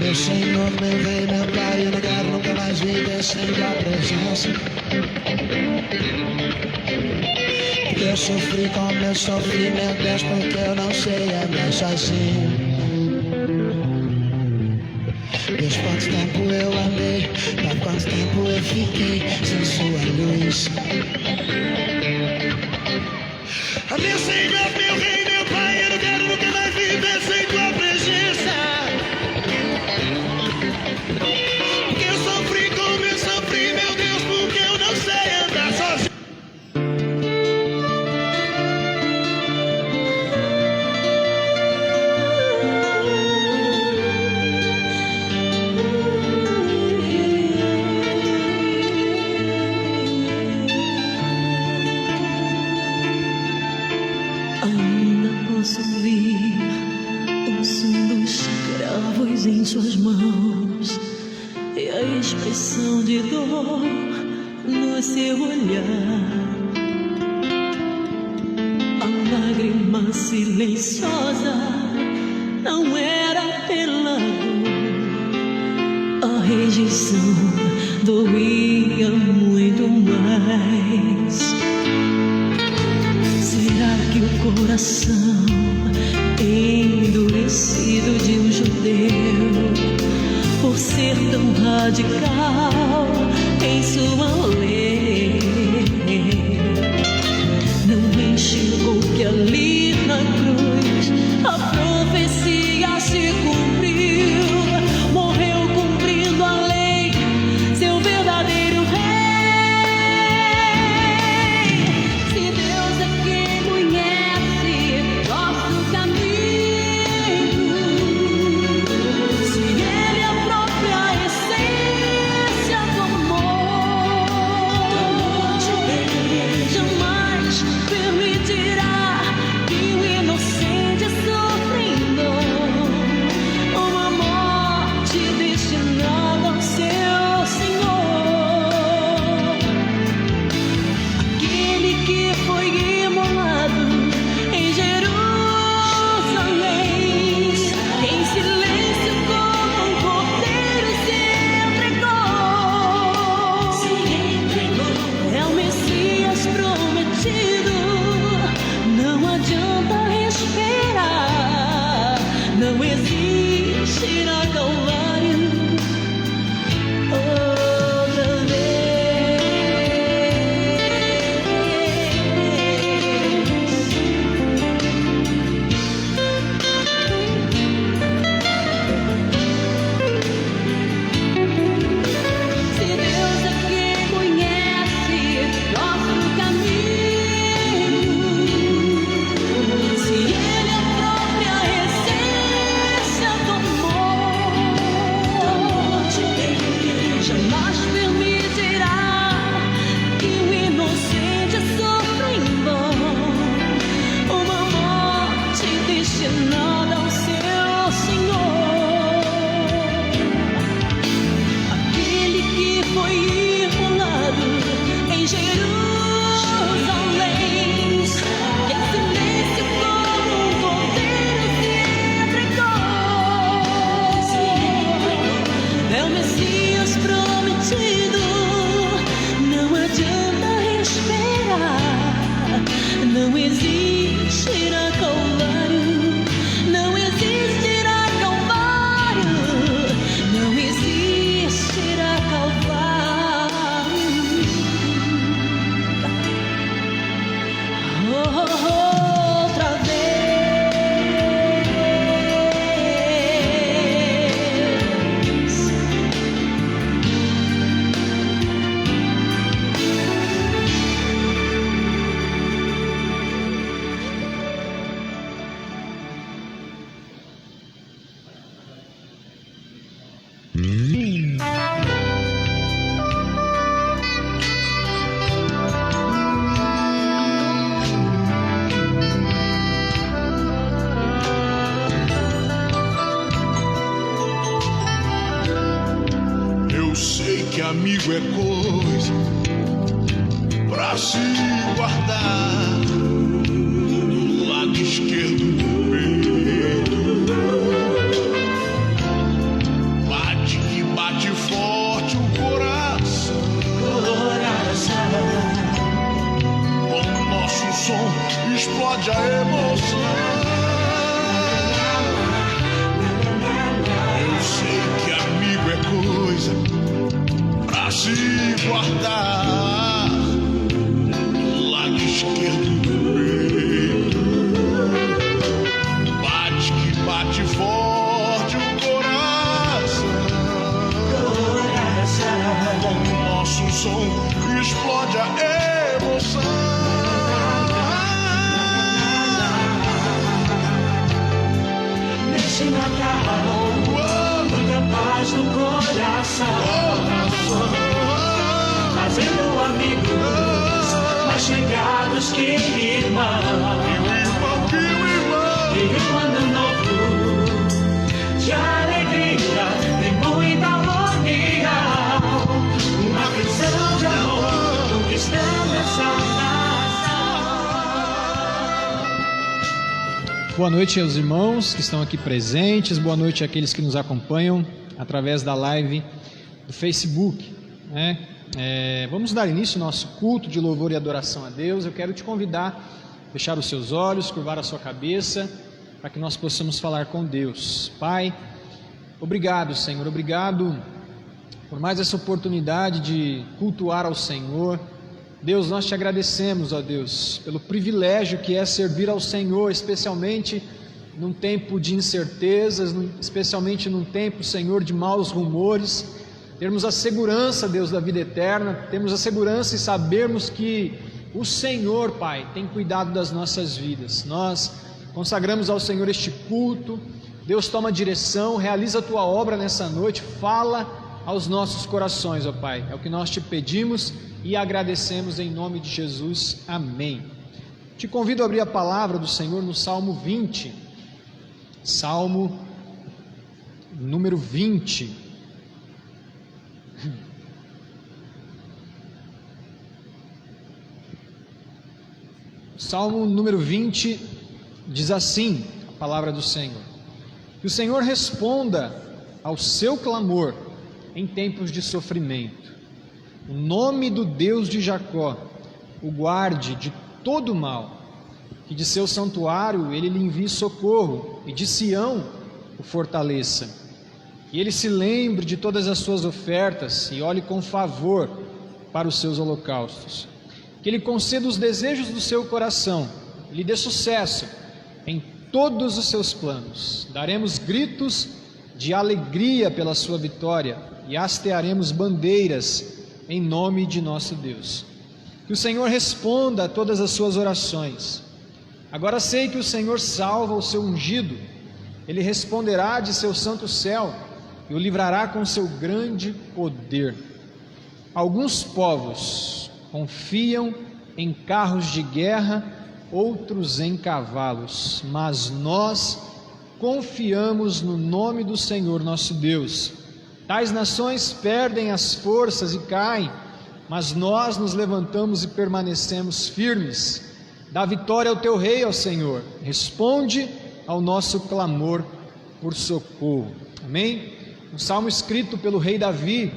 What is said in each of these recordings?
Meu Senhor, meu Rei, meu Pai, eu não quero nunca mais viver sem tua presença. Porque eu sofri como eu sofri, meu Deus, porque eu não sei andar sozinho. Deus, quanto tempo eu andei, por quanto tempo eu fiquei sem sua luz. Meu Senhor, meu Rei, meu Pai, eu não quero nunca mais viver sem tua presença. Porque eu sofri como eu sofri, meu Deus, porque eu não sei andar sozinho. Ainda posso ver o som dos cravos em suas mãos e a expressão de dor no seu olhar. A lágrima silenciosa não era pela dor, a rejeição doía muito mais. Será que o coração endurecido de um judeu, por ser tão radical em sua lei, não enxergou que ali na cruz a profecia se cumpriu? Morreu cumprindo a lei, seu verdadeiro rei. Se Deus é quem conhece nosso caminho, se Ele é a própria essência do amor, jamais permitirá que o inocente sofra em dor, uma morte destinada ao seu Senhor. Aquele que foi imolado em Jerusalém, em silêncio como um cordeiro se entregou. É o Messias prometido, não adianta esperar, não existirá Calvário outra Se Deus é quem conhece nosso caminho, se Ele é a própria essência do amor, jamais permitirá que o inocente sofra em vão, uma morte destinada ao seu Senhor. Aquele que foi imolado em Jerusalém, em silêncio como um cordeiro se entregou. É o Messias prometido, não adianta esperar, não existirá Calvário, não existirá Calvário, não existirá Calvário. Outra vez. Eu sei que amigo é coisa pra se guardar do lado esquerdo do peito. forte o coração. Quando o nosso som explode a emoção. Eu sei que amigo é coisa pra se guardar. Lado esquerdo do peito bate que bate forte o coração. Quando o nosso som explode a emoção. Nesse Natal, muita paz no coração, fazendo amigos mais chegados que irmãos. E um ano novo de alegria, de muita harmonia, uma canção de amor conquistando essa nação. Boa noite aos irmãos que estão aqui presentes, boa noite àqueles que nos acompanham através da live do Facebook, né? Vamos dar início ao nosso culto de louvor e adoração a Deus. Eu quero te convidar a fechar os seus olhos, curvar a sua cabeça, para que nós possamos falar com Deus. Pai, obrigado, Senhor, obrigado por mais essa oportunidade de cultuar ao Senhor. Deus, nós te agradecemos, ó Deus, pelo privilégio que é servir ao Senhor, especialmente num tempo de incertezas, especialmente num tempo, Senhor, de maus rumores, termos a segurança, Deus, da vida eterna, termos a segurança e sabermos que o Senhor, Pai, tem cuidado das nossas vidas. Nós consagramos ao Senhor este culto. Deus, toma direção, realiza a tua obra nessa noite, fala aos nossos corações, ó Pai, é o que nós te pedimos e agradecemos em nome de Jesus, amém. Te convido a abrir a palavra do Senhor no Salmo 20, Salmo número 20. Salmo número 20 diz assim, a palavra do Senhor: que o Senhor responda ao seu clamor em tempos de sofrimento. O nome do Deus de Jacó o guarde de todo mal, que de seu santuário ele lhe envie socorro e de Sião o fortaleça. Que ele se lembre de todas as suas ofertas e olhe com favor para os seus holocaustos. Que ele conceda os desejos do seu coração, lhe dê sucesso em todos os seus planos. Daremos gritos de alegria pela sua vitória e hastearemos bandeiras em nome de nosso Deus. Que o Senhor responda a todas as suas orações. Agora sei que o Senhor salva o seu ungido. Ele responderá de seu santo céu e o livrará com seu grande poder. Alguns povos confiam em carros de guerra, outros em cavalos, mas nós confiamos no nome do Senhor nosso Deus. Tais nações perdem as forças e caem, mas nós nos levantamos e permanecemos firmes. Dá vitória ao teu rei, ó Senhor, responde ao nosso clamor por socorro. Amém? Um salmo escrito pelo rei Davi.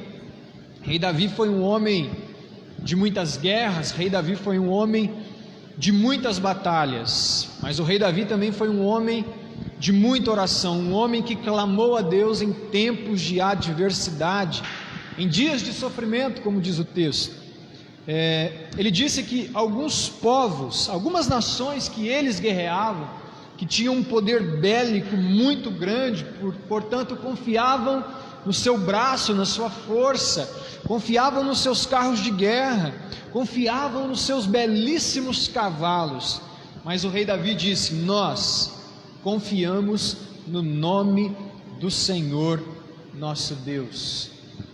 Rei Davi foi um homem de muitas guerras, rei Davi foi um homem de muitas batalhas, mas o rei Davi também foi um homem de muita oração, um homem que clamou a Deus em tempos de adversidade, em dias de sofrimento, como diz o texto. Ele disse que alguns povos, algumas nações que eles guerreavam, que tinham um poder bélico muito grande, portanto confiavam no seu braço, na sua força, confiavam nos seus carros de guerra, confiavam nos seus belíssimos cavalos, mas o rei Davi disse: nós confiamos no nome do Senhor nosso Deus.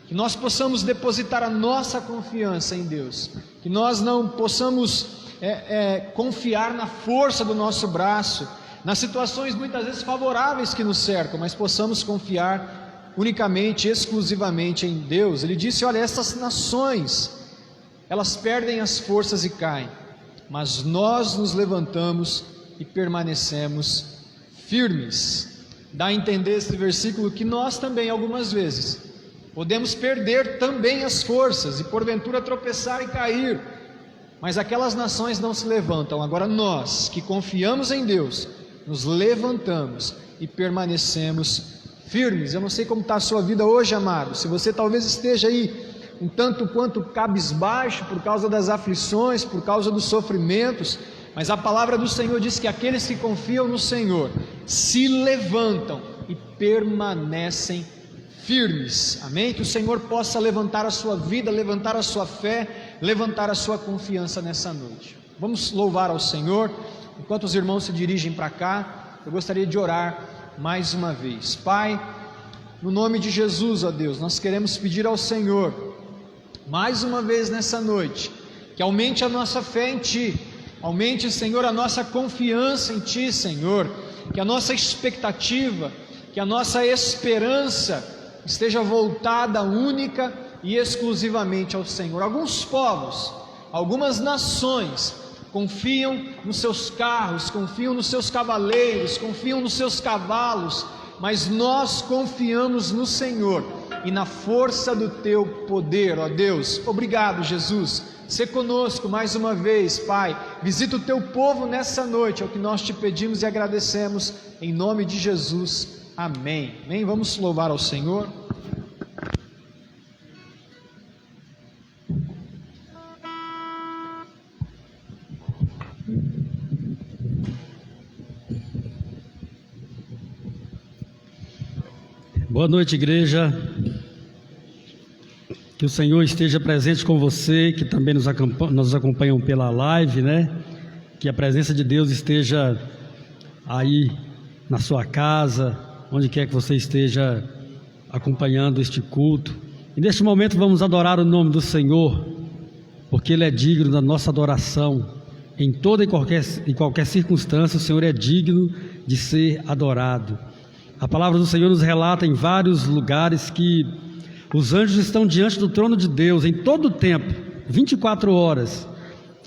Que nós possamos depositar a nossa confiança em Deus, que nós não possamos confiar na força do nosso braço, nas situações muitas vezes favoráveis que nos cercam, mas possamos confiar unicamente, exclusivamente em Deus. Ele disse: olha, essas nações, elas perdem as forças e caem, mas nós nos levantamos e permanecemos firmes. Dá a entender esse versículo que nós também algumas vezes Podemos perder também as forças e porventura tropeçar e cair, mas aquelas nações não se levantam. Agora nós, que confiamos em Deus, nos levantamos e permanecemos firmes. Eu não sei como está a sua vida hoje, amado. Se você talvez esteja aí um tanto quanto cabisbaixo por causa das aflições, por causa dos sofrimentos, mas a palavra do Senhor diz que aqueles que confiam no Senhor se levantam e permanecem firmes. Amém? Que o Senhor possa levantar a sua vida, levantar a sua fé, levantar a sua confiança nessa noite. Vamos louvar ao Senhor. Enquanto os irmãos se dirigem para cá, eu gostaria de orar mais uma vez. Pai, no nome de Jesus, ó Deus, nós queremos pedir ao Senhor, mais uma vez nessa noite, que aumente a nossa fé em Ti, aumente, Senhor, a nossa confiança em Ti, Senhor, que a nossa expectativa, que a nossa esperança esteja voltada única e exclusivamente ao Senhor. Alguns povos, algumas nações confiam nos seus carros, confiam nos seus cavaleiros, confiam nos seus cavalos, mas nós confiamos no Senhor e na força do Teu poder, ó Deus. Obrigado, Jesus. Sê conosco mais uma vez, Pai. Visita o Teu povo nessa noite, é o que nós Te pedimos e agradecemos, em nome de Jesus. Amém. Amém. Vamos louvar ao Senhor. Boa noite, igreja. Que o Senhor esteja presente com você, que também nos acompanham pela live, né? Que a presença de Deus esteja aí na sua casa, onde quer que você esteja acompanhando este culto. E neste momento vamos adorar o nome do Senhor, porque Ele é digno da nossa adoração. Em toda e qualquer circunstância, o Senhor é digno de ser adorado. A palavra do Senhor nos relata em vários lugares que os anjos estão diante do trono de Deus em todo o tempo, 24 horas,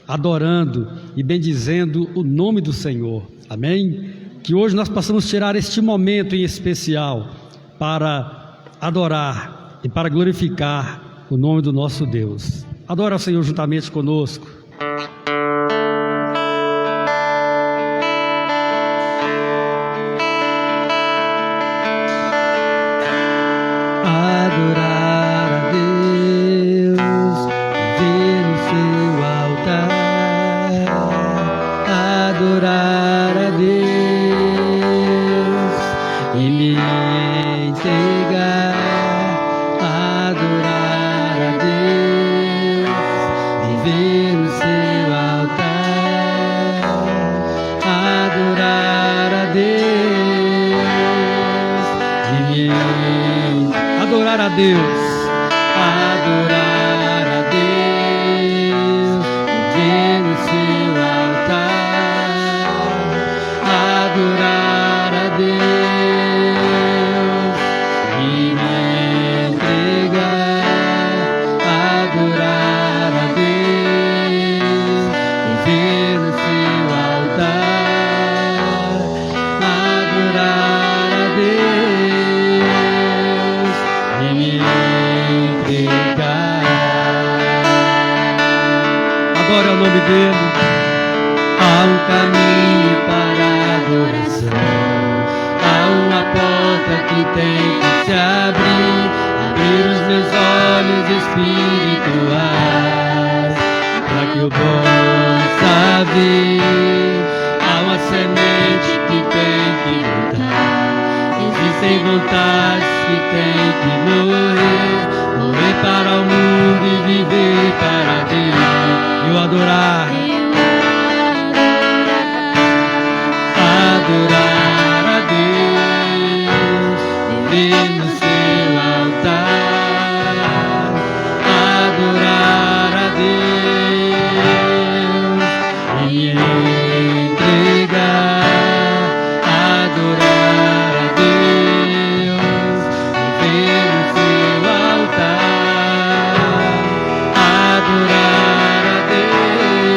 adorando e bendizendo o nome do Senhor. Amém? Que hoje nós possamos tirar este momento em especial para adorar e para glorificar o nome do nosso Deus. Adora ao Senhor juntamente conosco. Adorar a Deus, viver no seu altar. Adorar a Deus e me entregar. Adorar a Deus, viver no seu altar. Adorar a Deus e me adorar a Deus, adorar a Deus, viver no seu altar, adorar a Deus e me entregar, adorar a Deus, viver no seu altar, adorar a Deus e me entregar. Adore ao nome dele. Há um caminho para a adoração, há uma porta que tem que se abrir. Abrir os meus olhos espirituais, para que eu possa ver. Há uma semente que tem que brotar. Existem vontades que tem que morrer, morrer para o mundo e viver para Deus. E o adorar, adorar a Deus, viver no seu altar, adorar a Deus e me entregar, adorar a Deus, viver no seu altar, adorar a Deus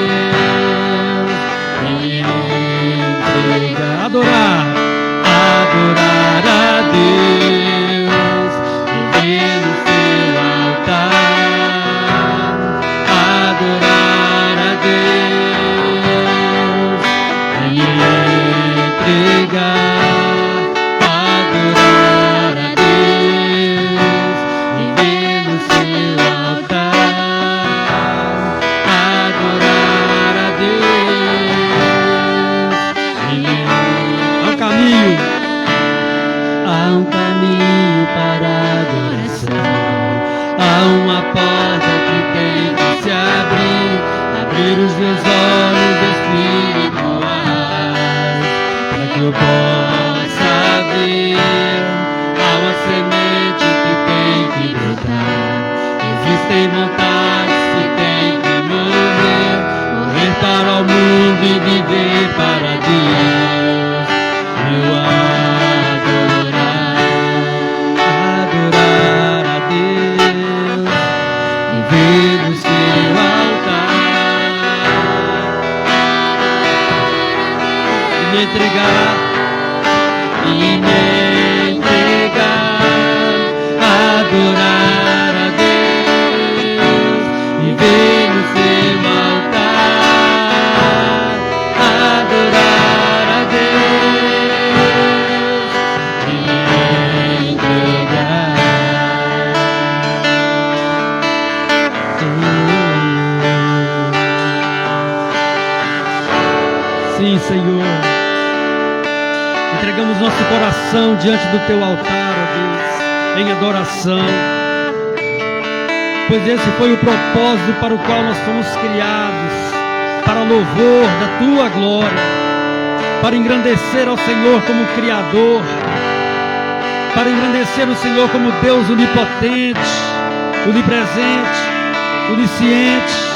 entregar, e me entregar, adorar a Deus e ver no seu altar, adorar a Deus e me entregar. Sim, Senhor, entregamos nosso coração diante do Teu altar, ó Deus, em adoração, pois esse foi o propósito para o qual nós fomos criados, para louvor da Tua glória, para engrandecer ao Senhor como Criador, para engrandecer o Senhor como Deus onipotente, onipresente, onisciente,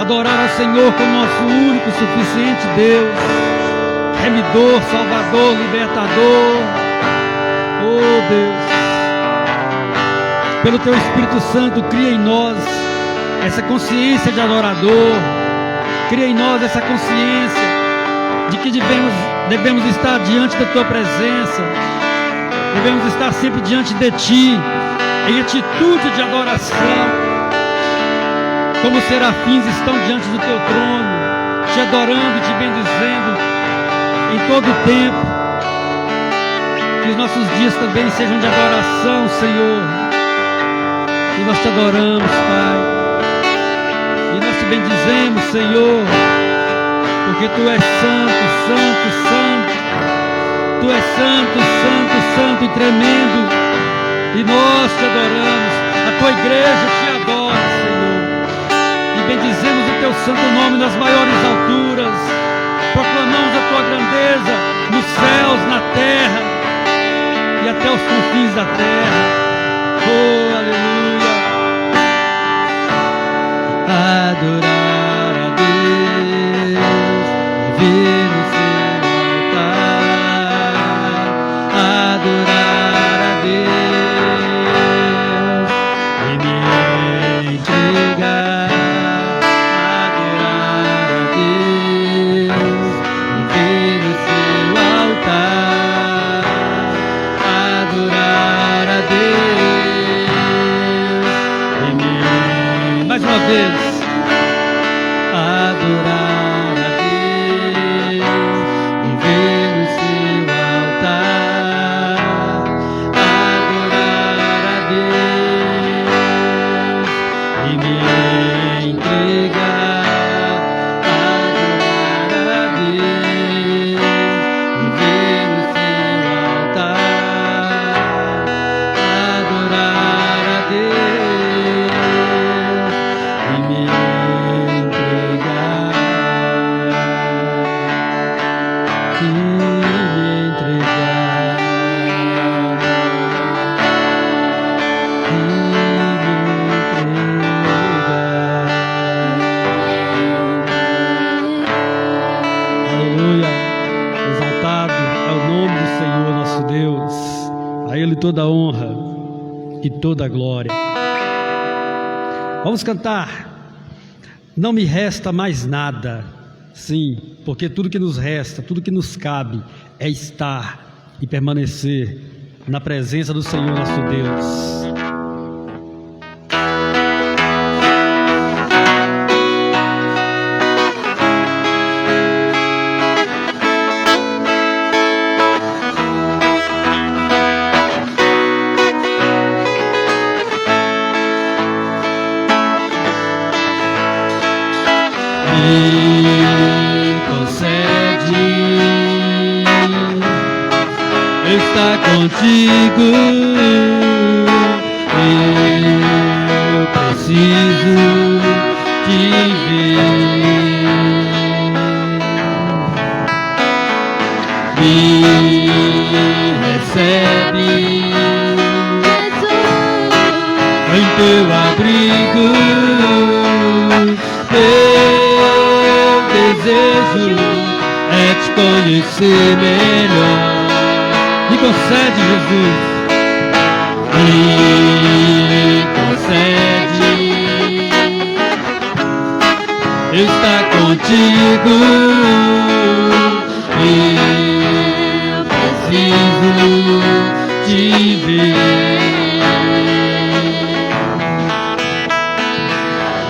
adorar ao Senhor como nosso único, suficiente Deus, remidor, salvador, libertador. Oh Deus, pelo Teu Espírito Santo, cria em nós essa consciência de adorador, cria em nós essa consciência de que devemos estar diante da Tua presença, devemos estar sempre diante de Ti, em atitude de adoração, como serafins estão diante do Teu trono, Te adorando e Te bendizendo em todo o tempo. Que os nossos dias também sejam de adoração, Senhor, e nós Te adoramos, Pai, e nós Te bendizemos, Senhor, porque Tu és santo, santo, santo, Tu és santo, santo, santo e tremendo, e nós Te adoramos, a Tua igreja Te adora, Senhor, e bendizemos o Teu santo nome nas maiores alturas, proclamamos a Tua grandeza nos céus, na terra e até os confins da terra. Oh, aleluia! Adorar a Deus e ver o seu altar, adorar a Deus e me entregar, adorar a Deus e ver o seu altar, adorar a Deus e me... Mais uma vez, adorar a Deus e ver o seu altar, adorar a Deus e me entregar, adorar a Deus e ver o seu altar, adorar a Deus e me entregar, e me entregar, e me entregar. Aleluia, exaltado é o nome do Senhor nosso Deus, a Ele toda a honra e toda a glória. Vamos cantar. Não me resta mais nada. Sim, porque tudo que nos resta, tudo que nos cabe é estar e permanecer na presença do Senhor nosso Deus. Me concede estar contigo. Eu preciso te ver. Me recebe em teu abrigo. Desejo é te conhecer melhor. Me concede, Jesus, me concede estar contigo, me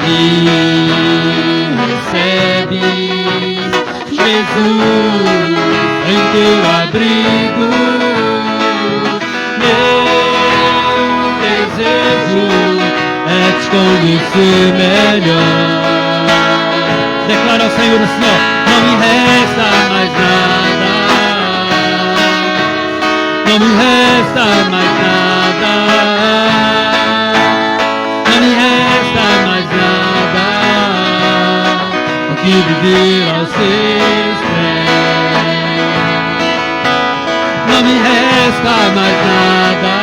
me recebes, Jesus, em teu abrigo. Meu desejo é te conhecer melhor. Declara ao Senhor assim, ó: não me resta mais nada, não me resta mais nada, não me resta mais nada do que viver aos teus pés. Não me resta mais nada,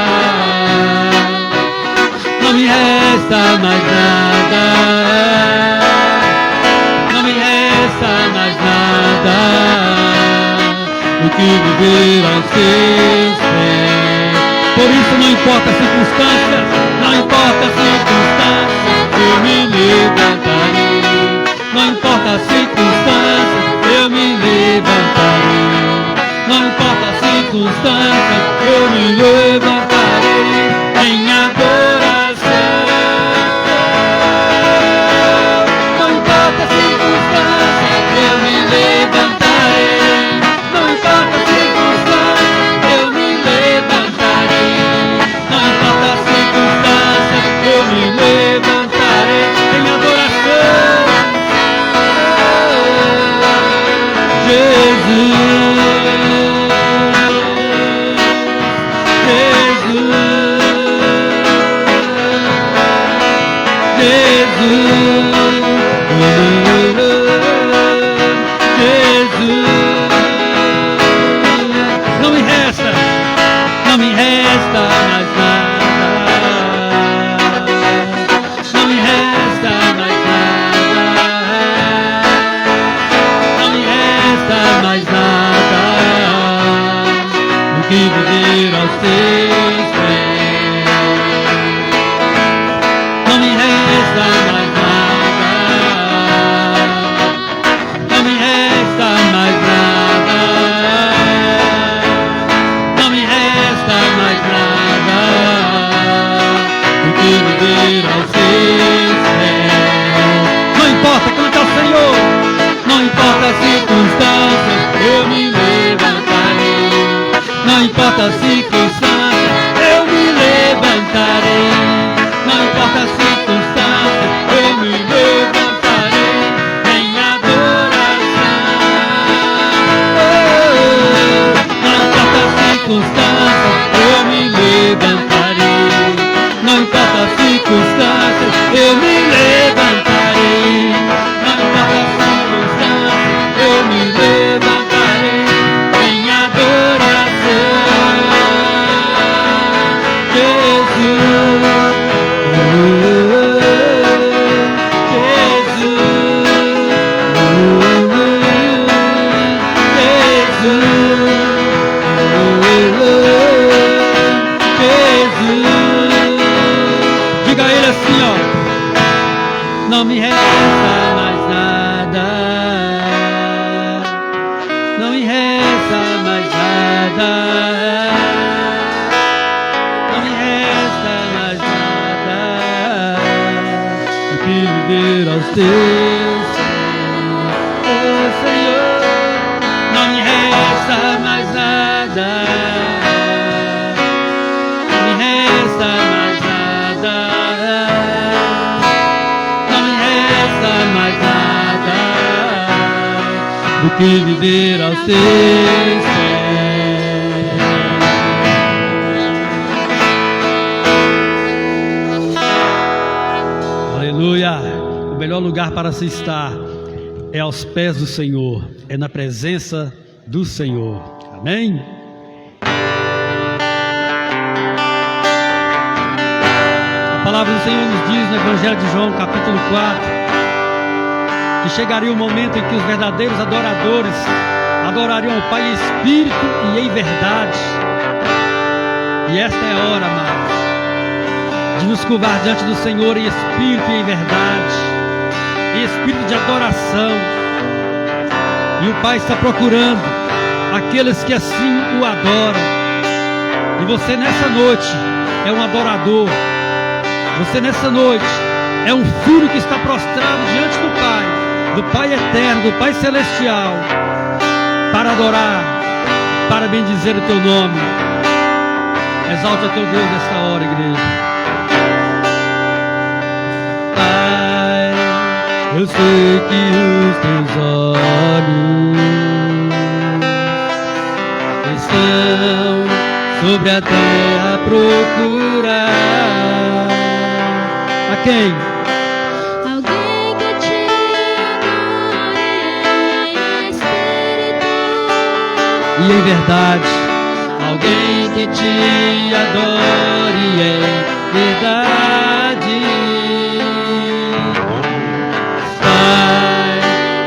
não me resta mais nada, não me resta mais nada do que viver aos teus pés. Por isso não importa as circunstâncias, não importa as circunstâncias, eu me levantarei. Não importa as circunstâncias, eu me levantarei. Não importa as circunstâncias, eu me levantarei em adoração. Não importa as circunstâncias, eu me levantarei. Não importa as circunstâncias, eu me levantarei. Não importa as circunstâncias, eu me levantarei em adoração. Jesus, não me resta mais nada, não me resta mais nada, não me resta mais nada do que viver aos teus pés. Não me resta mais nada, não me resta mais nada, não me resta mais nada do que viver aos teus pés. Não importa, canta ao Senhor. Não importa as circunstâncias, eu me levantarei. Não importa as circunstâncias, eu me levantarei. Não importa as circunstâncias, eu me levantarei em adoração. Não importa as circunstâncias, eu me levantarei. Não importa as circunstâncias, eu me levantarei. Não importa as circunstâncias, eu me levantarei em adoração. Diga a ele assim, ó: não me resta mais nada, não me resta mais nada, não me resta mais nada do que viver aos teus pés. Oh Senhor, não me resta mais nada, não me resta mais nada, não me resta mais nada do que viver aos teus pés. Aleluia! O melhor lugar para se estar é aos pés do Senhor, é na presença do Senhor. Amém? A palavra do Senhor nos diz no Evangelho de João, capítulo 4, que chegaria o momento em que os verdadeiros adoradores adorariam o Pai em espírito e em verdade. E esta é a hora, amados, de nos curvar diante do Senhor em espírito e em verdade, em espírito de adoração. E o Pai está procurando aqueles que assim o adoram. E você nessa noite é um adorador. Você nessa noite É um filho que está prostrado diante do Pai eterno, do Pai celestial, para adorar, para bendizer o teu nome. Exalta teu Deus nesta hora, igreja. Pai, eu sei que os teus olhos estão sobre a terra a procurar a quem? Alguém que te adore em espírito E em verdade, alguém que te adore em verdade. Pai,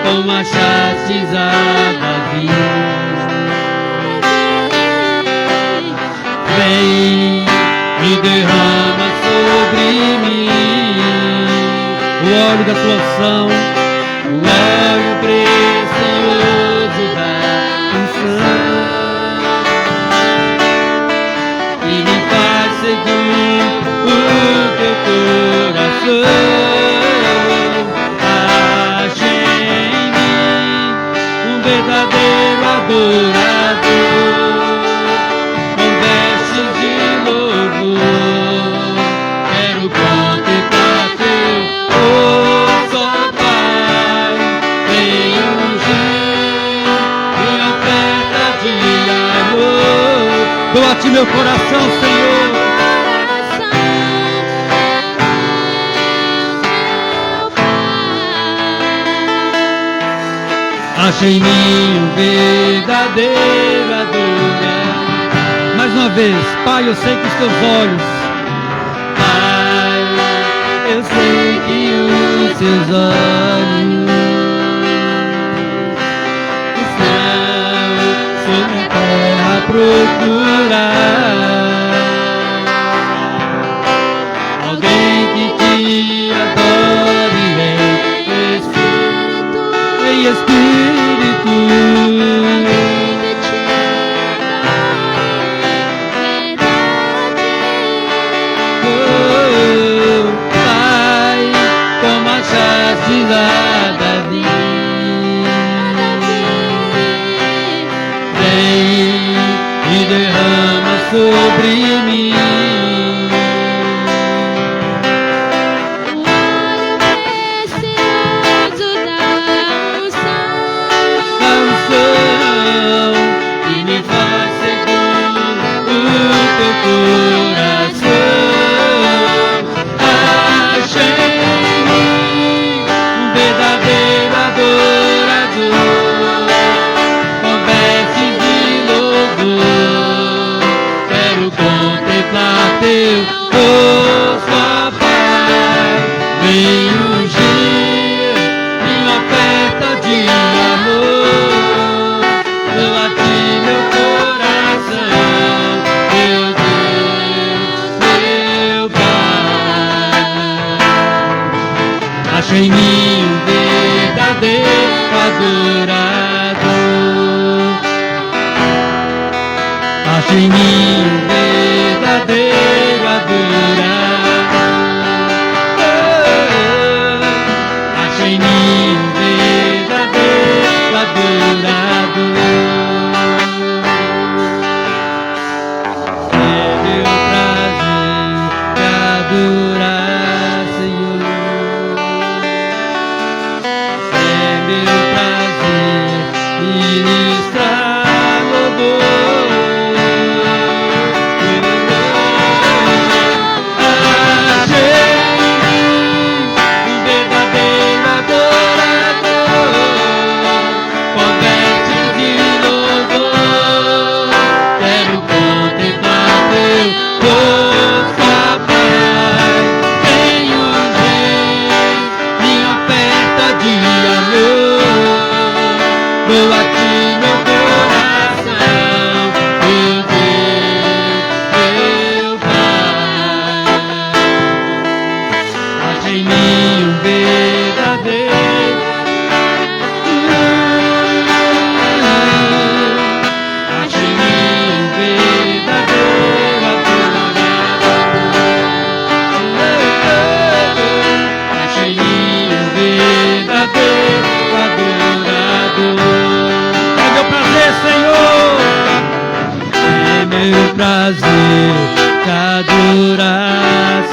como achastes a Davi, vem e derrama sobre mim o óleo da tua unção, o óleo precioso da unção, e me faz segundo o teu coração. Ache em mim um verdadeiro adorador, com vestes de louvor. Quero contemplar teu rosto, ó Pai, vem ungir minha oferta de amor. Dou a ti meu coração, Senhor. Acha em mim um verdadeiro adorador. Mais uma vez, Pai, eu sei que os teus olhos, Pai, eu sei que os teus olhos estão sobre a terra a procurar alguém que te adore em espírito. Oh, Pai, como achaste a Davi, vem e derrama sobre mim e me faz segundo o teu coração. Ache em mim um verdadeiro adorador, com vestes de louvor. Quero contemplar teu rosto, ó Pai, vem ungir minha oferta de amor. Dou a ti meu coração, meu Deus, meu Pai. Acha em mim um verdadeiro adorador. Acha em mim um verdadeiro adorador. Acha em mim um verdadeiro adorador. É meu prazer te adorar, Senhor. É meu prazer ministrar louvor.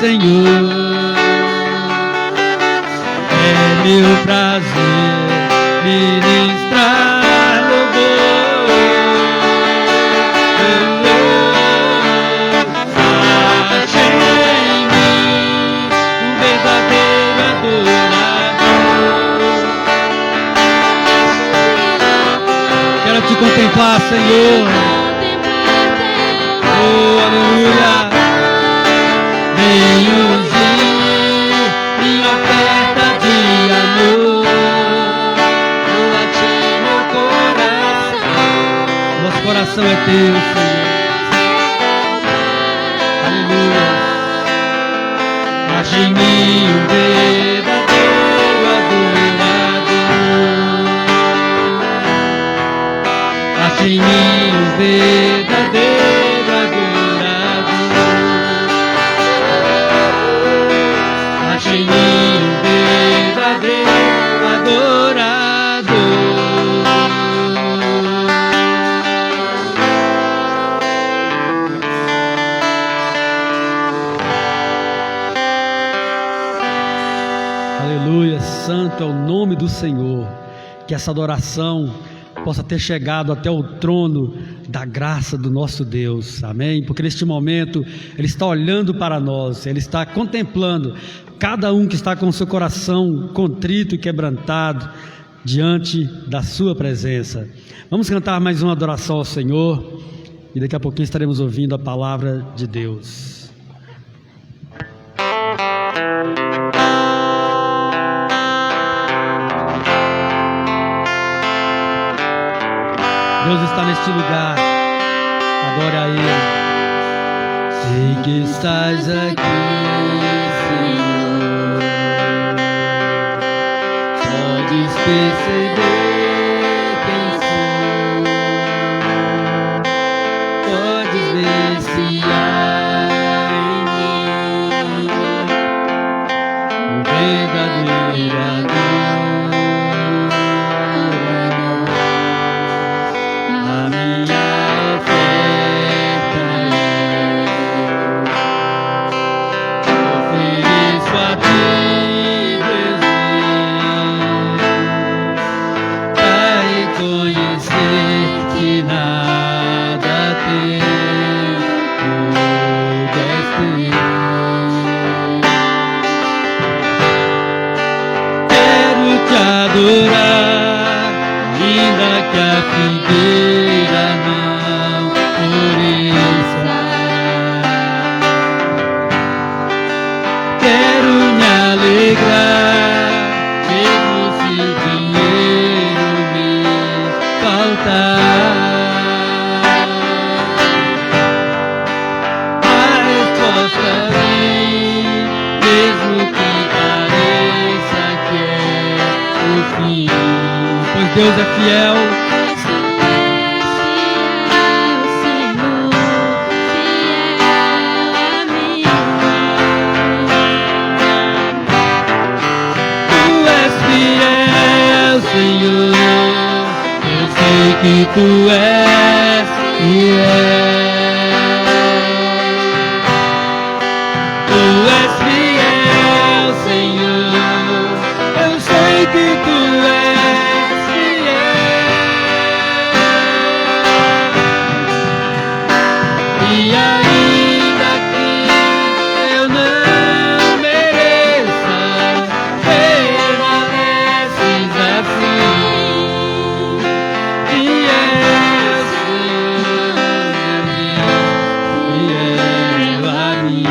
Senhor. É meu prazer ministrar louvor. Ache em mim um verdadeiro adorador. Quero te contemplar, Senhor. Oh, aleluia. Venho ungir minha oferta de amor. Vou a ti, meu coração. Nosso coração é teu, Senhor. Aleluia. Ache em mim um verdadeiro adorador. Ache em mim um verdadeiro adorador. Ache em mim um verdadeiro adorador. Aleluia, santo é o nome do Senhor. Que essa adoração possa ter chegado até o trono da graça do nosso Deus, amém? Porque neste momento Ele está olhando para nós, Ele está contemplando cada um que está com o seu coração contrito e quebrantado diante da sua presença. Vamos cantar mais uma adoração ao Senhor e daqui a pouquinho estaremos ouvindo a palavra de Deus. Deus está neste lugar, adore a Ele. Sei que estás aqui, Senhor. Podes perceber quem sou. Podes ver se há em mim um verdadeiro adorador. A minha oferta ofereço a ti, Deus meu, para reconhecer que nada tenho, tudo és teu. Quero te adorar, ainda que a figueira não floresça. Quero me alegrar, mesmo se o dinheiro me faltar. A resposta vem, mesmo que pareça que é o fim. Pois Deus é fiel. Senhor, eu sei que tu és fiel. Tu és fiel, Senhor. Eu sei que tu és fiel. E ainda que eu não mereça, permaneces assim. Fiel, Senhor, fiel a mim.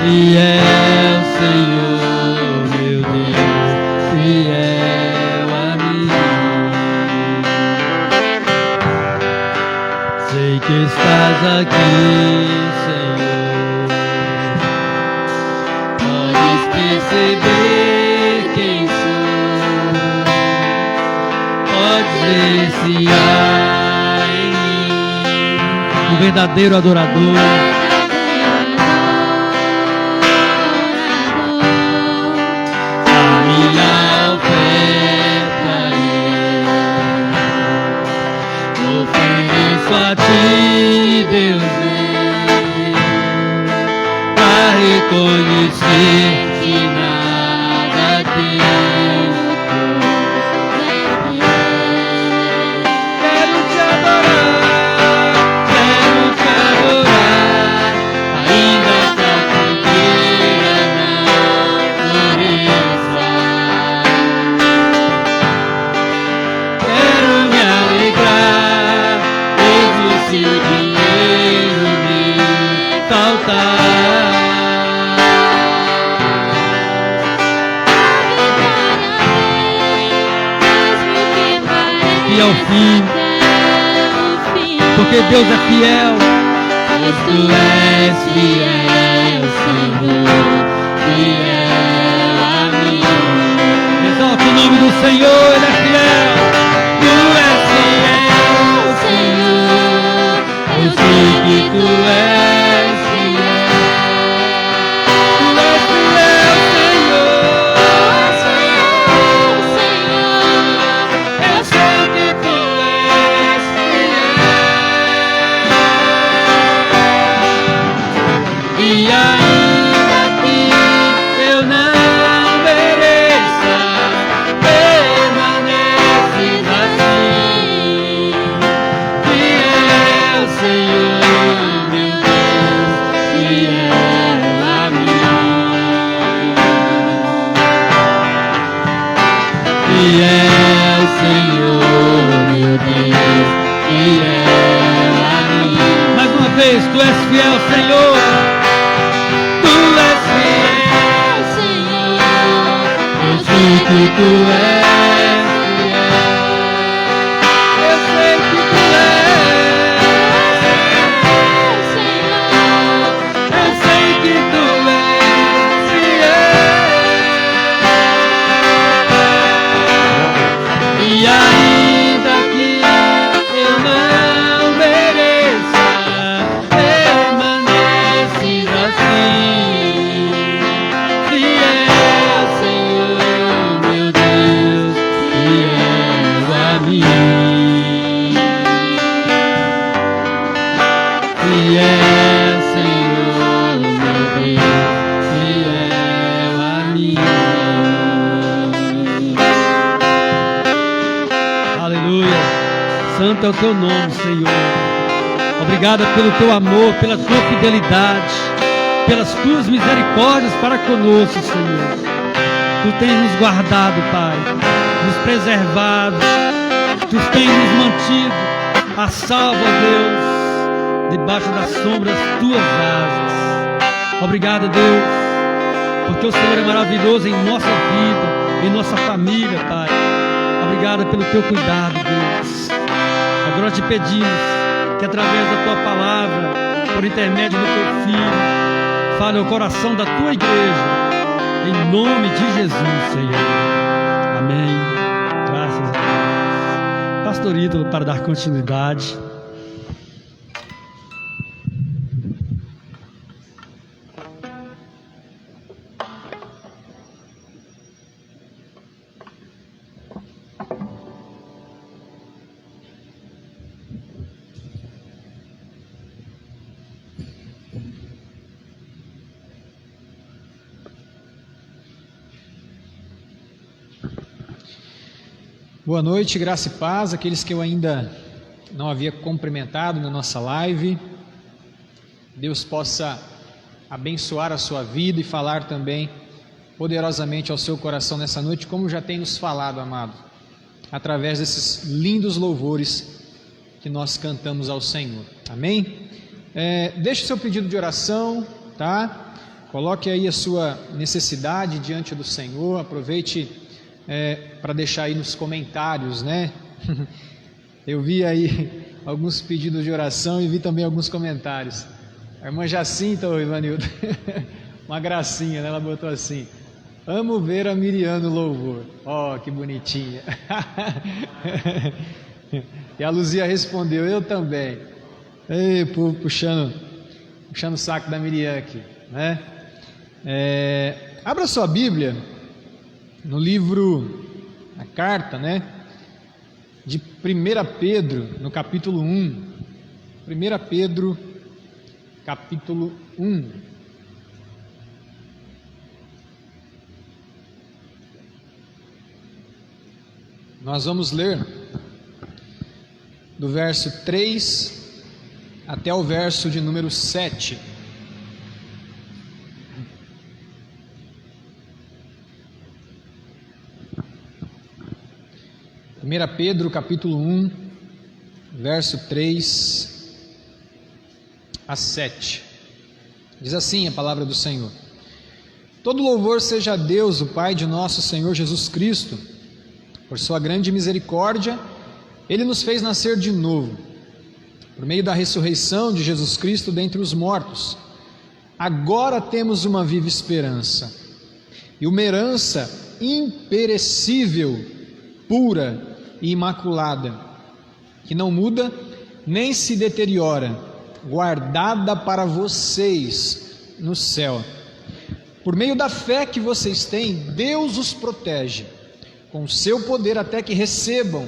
Fiel, Senhor, meu Deus, fiel a mim. Sei que estás aqui, Senhor. Podes perceber quem sou. Podes ver se há em mim Um verdadeiro adorador. a minha oferta ofereço a ti, Deus. reconhecer que nada tenho. Quero te adorar, ainda está figueira na floresta. Quero me alegrar, mesmo se o dinheiro me faltar. E ao fim, porque Deus é fiel. Pois tu és fiel, Senhor, fiel a mim. Exalta o nome do Senhor, Ele é fiel. Tu és fiel, Senhor, eu sei que tu és fiel. Tu és fiel, Senhor, eu sei que tu és fiel. E ainda que eu não mereça, permaneces assim. Fiel, Senhor, meu Deus, fiel a mim. Fiel, Senhor, meu Deus, fiel a mim. Mais uma vez, tu és fiel, Senhor. Tu és fiel, Senhor. Eu sei que tu és fiel. Eu sei que tu és Senhor. Eu sei que tu és fiel. E ainda que eu não mereça, permaneces assim. Fiel, Senhor, meu Deus, fiel a mim. Fiel, Senhor, meu Deus, fiel a mim. Aleluia. Santo é o teu nome, Senhor. Obrigado pelo teu amor, pela tua fidelidade, pelas tuas misericórdias para conosco, Senhor. Tu tens nos guardado, Pai, nos preservado. Tu tens nos mantido a salvo, ó Deus, debaixo das sombras das tuas asas. Obrigado, Deus, porque o Senhor é maravilhoso em nossa vida, em nossa família, Pai. Obrigado pelo teu cuidado, Deus. Agora te pedimos que através da tua palavra, por intermédio do teu Filho, fale ao coração da tua igreja, em nome de Jesus, Senhor. Amém. Graças a Deus. Pastor Ítalo, para dar continuidade. Boa noite, graça e paz, aqueles que eu ainda não havia cumprimentado na nossa live. Deus possa abençoar a sua vida e falar também poderosamente ao seu coração nessa noite, como já tem nos falado, amado, através desses lindos louvores que nós cantamos ao Senhor. Amém? Deixe o seu pedido de oração, tá? Coloque aí a sua necessidade diante do Senhor, aproveite para deixar aí nos comentários, né? Eu vi aí alguns pedidos de oração e vi também alguns comentários. A irmã Jacinta, ô Ivanildo, uma gracinha, né? Ela botou assim: amo ver a Miriam no louvor. Ó, que bonitinha. E a Luzia respondeu: eu também. Ei, povo puxando o saco da Miriam aqui, né? Abra sua Bíblia no livro, a carta, né, de 1 Pedro, no capítulo 1. 1 Pedro, capítulo 1. Nós vamos ler do verso 3 até o verso de número 7. Primeira Pedro capítulo 1, verso 3 a 7. Diz assim a palavra do Senhor: Todo louvor seja a Deus, o Pai de nosso Senhor Jesus Cristo. Por sua grande misericórdia, Ele nos fez nascer de novo, por meio da ressurreição de Jesus Cristo dentre os mortos. Agora temos uma viva esperança, e uma herança imperecível, pura e imaculada, que não muda nem se deteriora, guardada para vocês no céu. Por meio da fé que vocês têm, Deus os protege com o seu poder até que recebam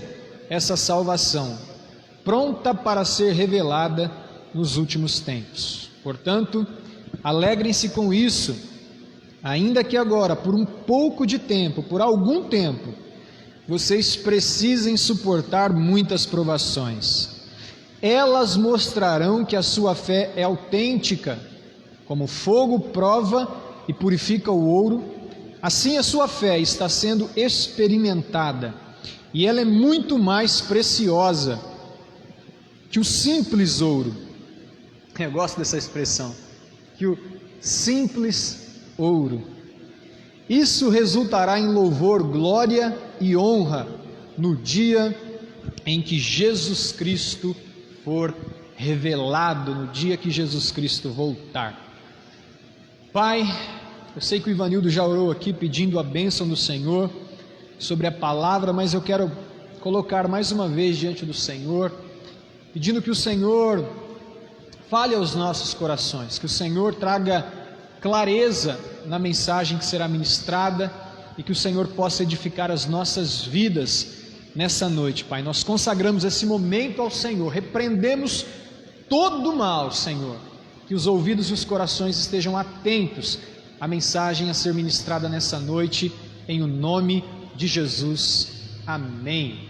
essa salvação, pronta para ser revelada nos últimos tempos. Portanto, alegrem-se com isso, ainda que agora, por um pouco de tempo, por algum tempo, vocês precisem suportar muitas provações. Elas mostrarão que a sua fé é autêntica, como fogo prova e purifica o ouro. Assim a sua fé está sendo experimentada, e ela é muito mais preciosa que o simples ouro. Eu gosto dessa expressão, que o simples ouro. Isso resultará em louvor, glória e honra no dia em que Jesus Cristo for revelado, no dia que Jesus Cristo voltar. Pai, eu sei que o Ivanildo já orou aqui pedindo a bênção do Senhor sobre a palavra, mas eu quero colocar mais uma vez diante do Senhor, pedindo que o Senhor fale aos nossos corações, que o Senhor traga clareza na mensagem que será ministrada e que o Senhor possa edificar as nossas vidas nessa noite, Pai. Nós consagramos esse momento ao Senhor, repreendemos todo o mal, Senhor, que os ouvidos e os corações estejam atentos à mensagem a ser ministrada nessa noite, em o nome de Jesus. Amém.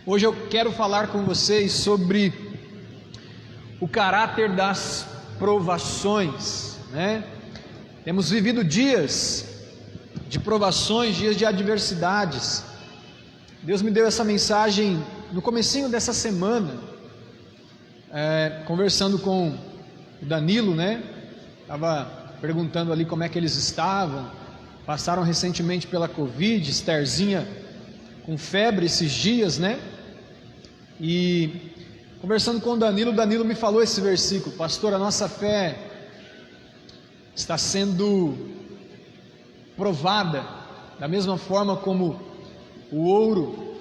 Hoje eu quero falar com vocês sobre o caráter das provações, né? Temos vivido dias de provações, dias de adversidades. Deus me deu essa mensagem no comecinho dessa semana, conversando com o Danilo, né? Estava perguntando ali como é que eles estavam. Passaram recentemente pela Covid, Estherzinha com febre esses dias, né? E conversando com o Danilo me falou esse versículo: pastor, a nossa fé está sendo provada, da mesma forma como o ouro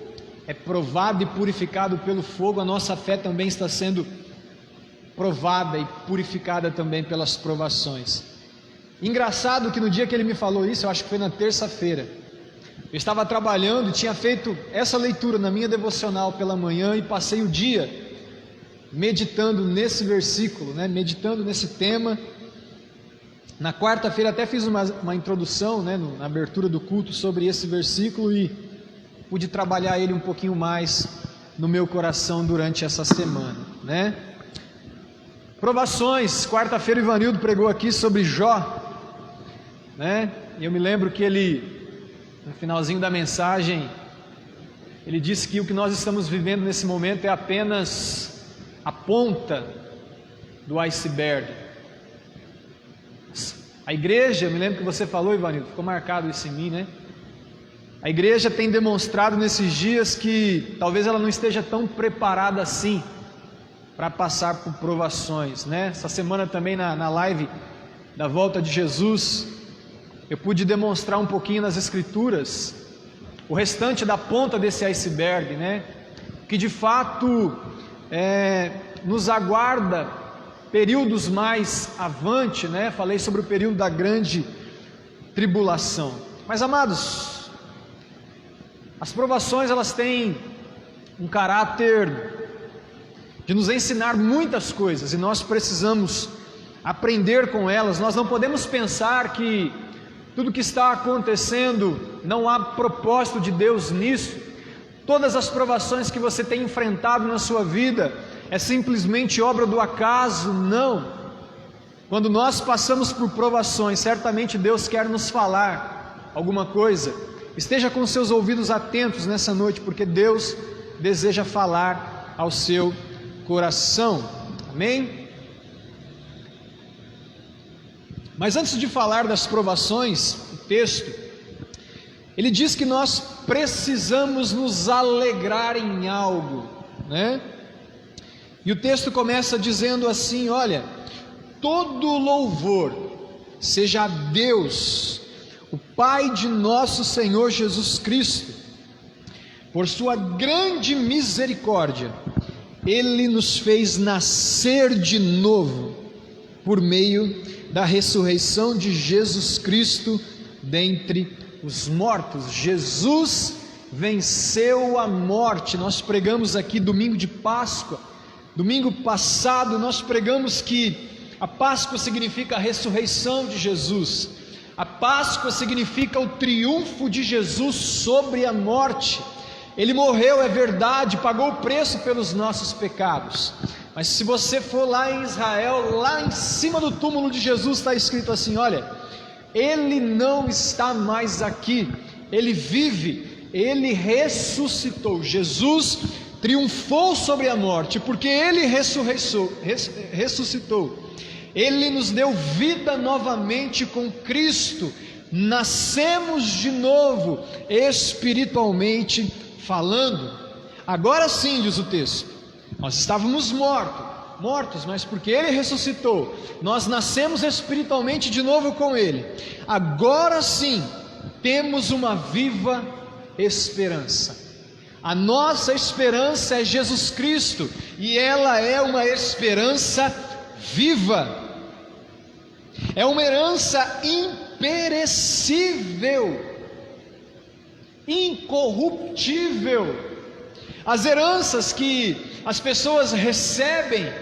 é provado e purificado pelo fogo, a nossa fé também está sendo provada e purificada também pelas provações. Engraçado que no dia que ele me falou isso, eu acho que foi na terça-feira, eu estava trabalhando e tinha feito essa leitura na minha devocional pela manhã e passei o dia meditando nesse versículo, né? Meditando nesse tema. Na quarta-feira até fiz uma introdução, né, na abertura do culto, sobre esse versículo e pude trabalhar ele um pouquinho mais no meu coração durante essa semana, né? Provações. Quarta-feira o Ivanildo pregou aqui sobre Jó, né? E eu me lembro que ele, no finalzinho da mensagem, ele disse que o que nós estamos vivendo nesse momento é apenas a ponta do iceberg. A igreja, eu me lembro que você falou, Ivanildo, ficou marcado isso em mim, né? A igreja tem demonstrado nesses dias que talvez ela não esteja tão preparada assim para passar por provações, né? Essa semana também na live da volta de Jesus, eu pude demonstrar um pouquinho nas escrituras o restante da ponta desse iceberg, né? Que de fato nos aguarda períodos mais avante, né? Falei sobre o período da grande tribulação. Mas amados, as provações elas têm um caráter de nos ensinar muitas coisas e nós precisamos aprender com elas. Nós não podemos pensar que tudo que está acontecendo, não há propósito de Deus nisso. Todas as provações que você tem enfrentado na sua vida é simplesmente obra do acaso? Não. Quando nós passamos por provações, certamente Deus quer nos falar alguma coisa. Esteja com seus ouvidos atentos nessa noite, porque Deus deseja falar ao seu coração. Amém? Mas antes de falar das provações, o texto, ele diz que nós precisamos nos alegrar em algo, né? E o texto começa dizendo assim: olha, todo louvor seja a Deus, o Pai de nosso Senhor Jesus Cristo, por sua grande misericórdia, Ele nos fez nascer de novo, por meio da ressurreição de Jesus Cristo dentre os mortos. Jesus venceu a morte. Nós pregamos aqui domingo de Páscoa. Domingo passado nós pregamos que a Páscoa significa a ressurreição de Jesus. A Páscoa significa o triunfo de Jesus sobre a morte. Ele morreu, é verdade, pagou o preço pelos nossos pecados. Mas se você for lá em Israel, lá em cima do túmulo de Jesus está escrito assim: olha, Ele não está mais aqui, Ele vive, Ele ressuscitou. Jesus triunfou sobre a morte, porque Ele ressuscitou. Ele nos deu vida novamente com Cristo. Nascemos de novo, espiritualmente falando. Agora sim, diz o texto, nós estávamos mortos, mas porque Ele ressuscitou, nós nascemos espiritualmente de novo com Ele. Agora sim, temos uma viva esperança. A nossa esperança é Jesus Cristo, e ela é uma esperança viva. É uma herança imperecível, incorruptível. As heranças que as pessoas recebem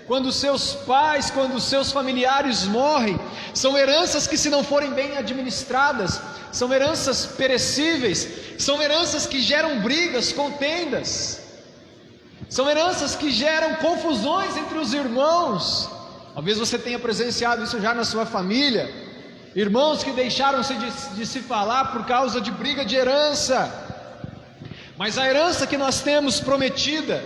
quando seus pais, quando seus familiares morrem, são heranças que, se não forem bem administradas, são heranças perecíveis, são heranças que geram brigas, contendas, são heranças que geram confusões entre os irmãos. Talvez você tenha presenciado isso já na sua família, irmãos que deixaram-se de se falar por causa de briga de herança. Mas a herança que nós temos prometida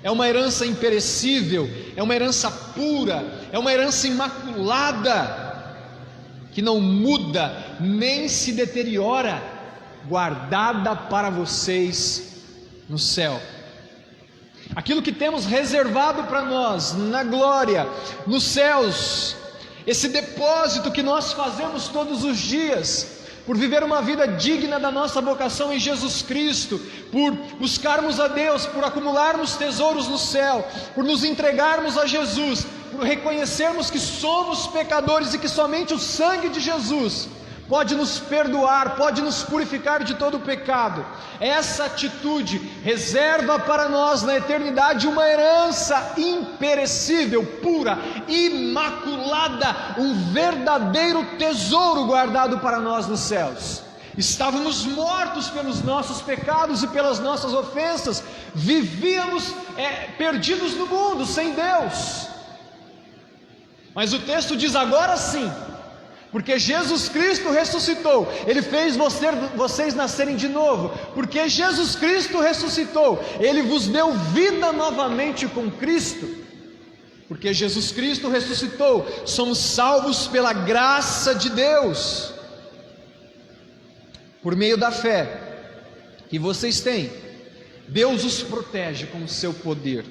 é uma herança imperecível, é uma herança pura, é uma herança imaculada, que não muda nem se deteriora, guardada para vocês no céu. Aquilo que temos reservado para nós na glória, nos céus, esse depósito que nós fazemos todos os dias, por viver uma vida digna da nossa vocação em Jesus Cristo, por buscarmos a Deus, por acumularmos tesouros no céu, por nos entregarmos a Jesus, por reconhecermos que somos pecadores e que somente o sangue de Jesus pode nos perdoar, pode nos purificar de todo o pecado. Essa atitude reserva para nós na eternidade uma herança imperecível, pura, imaculada, um verdadeiro tesouro guardado para nós nos céus. Estávamos mortos pelos nossos pecados e pelas nossas ofensas, vivíamos perdidos no mundo, sem Deus. Mas o texto diz: agora sim, porque Jesus Cristo ressuscitou, Ele fez vocês nascerem de novo. Porque Jesus Cristo ressuscitou, Ele vos deu vida novamente com Cristo. Porque Jesus Cristo ressuscitou, somos salvos pela graça de Deus, por meio da fé que vocês têm. Deus os protege com o seu poder,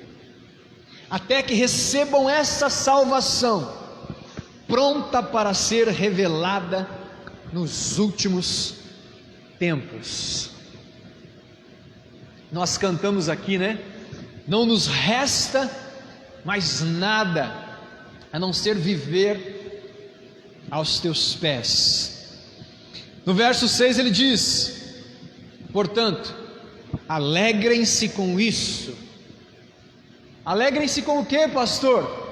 até que recebam essa salvação, pronta para ser revelada nos últimos tempos. Nós cantamos aqui, né? Não nos resta mais nada a não ser viver aos teus pés. No verso 6 ele diz: portanto, alegrem-se com isso. Alegrem-se com o que, pastor?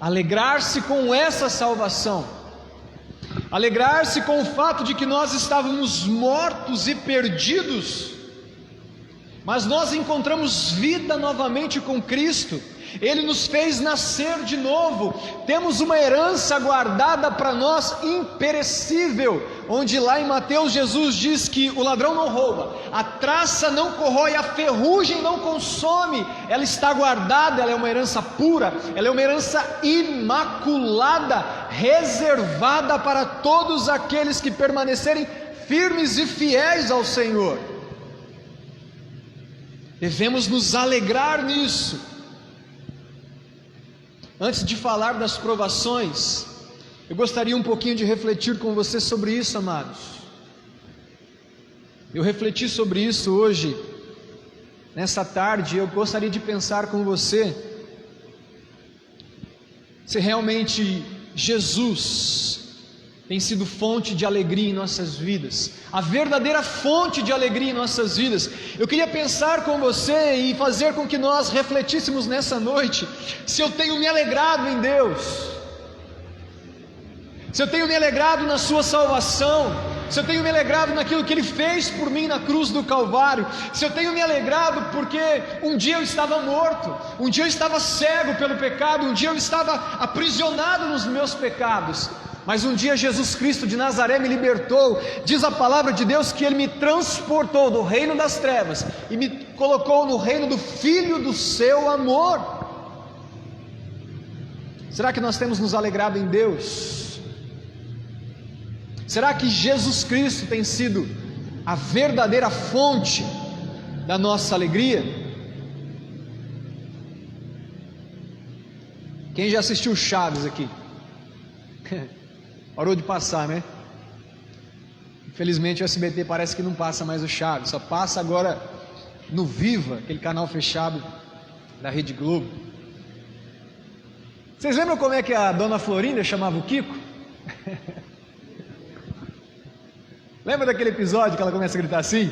Alegrar-se com essa salvação. Alegrar-se com o fato de que nós estávamos mortos e perdidos, mas nós encontramos vida novamente com Cristo. Ele nos fez nascer de novo. Temos uma herança guardada para nós, imperecível, onde lá em Mateus Jesus diz que o ladrão não rouba, a traça não corrói, a ferrugem não consome. Ela está guardada, ela é uma herança pura, ela é uma herança imaculada, reservada para todos aqueles que permanecerem firmes e fiéis ao Senhor. Devemos nos alegrar nisso. Antes de falar das provações, eu gostaria um pouquinho de refletir com você sobre isso, amados. Eu refleti sobre isso hoje, nessa tarde. Eu gostaria de pensar com você se realmente Jesus tem sido fonte de alegria em nossas vidas, a verdadeira fonte de alegria em nossas vidas. Eu queria pensar com você e fazer com que nós refletíssemos nessa noite, se eu tenho me alegrado em Deus, se eu tenho me alegrado na sua salvação, se eu tenho me alegrado naquilo que Ele fez por mim na cruz do Calvário, se eu tenho me alegrado porque um dia eu estava morto, um dia eu estava cego pelo pecado, um dia eu estava aprisionado nos meus pecados, mas um dia Jesus Cristo de Nazaré me libertou. Diz a palavra de Deus que Ele me transportou do reino das trevas e me colocou no reino do Filho do seu amor. Será que nós temos nos alegrado em Deus? Será que Jesus Cristo tem sido a verdadeira fonte da nossa alegria? Quem já assistiu Chaves aqui? Parou de passar, né? Infelizmente o SBT parece que não passa mais o Chaves, só passa agora no Viva, aquele canal fechado da Rede Globo. Vocês lembram como é que a Dona Florinda chamava o Kiko? Lembra daquele episódio que ela começa a gritar assim?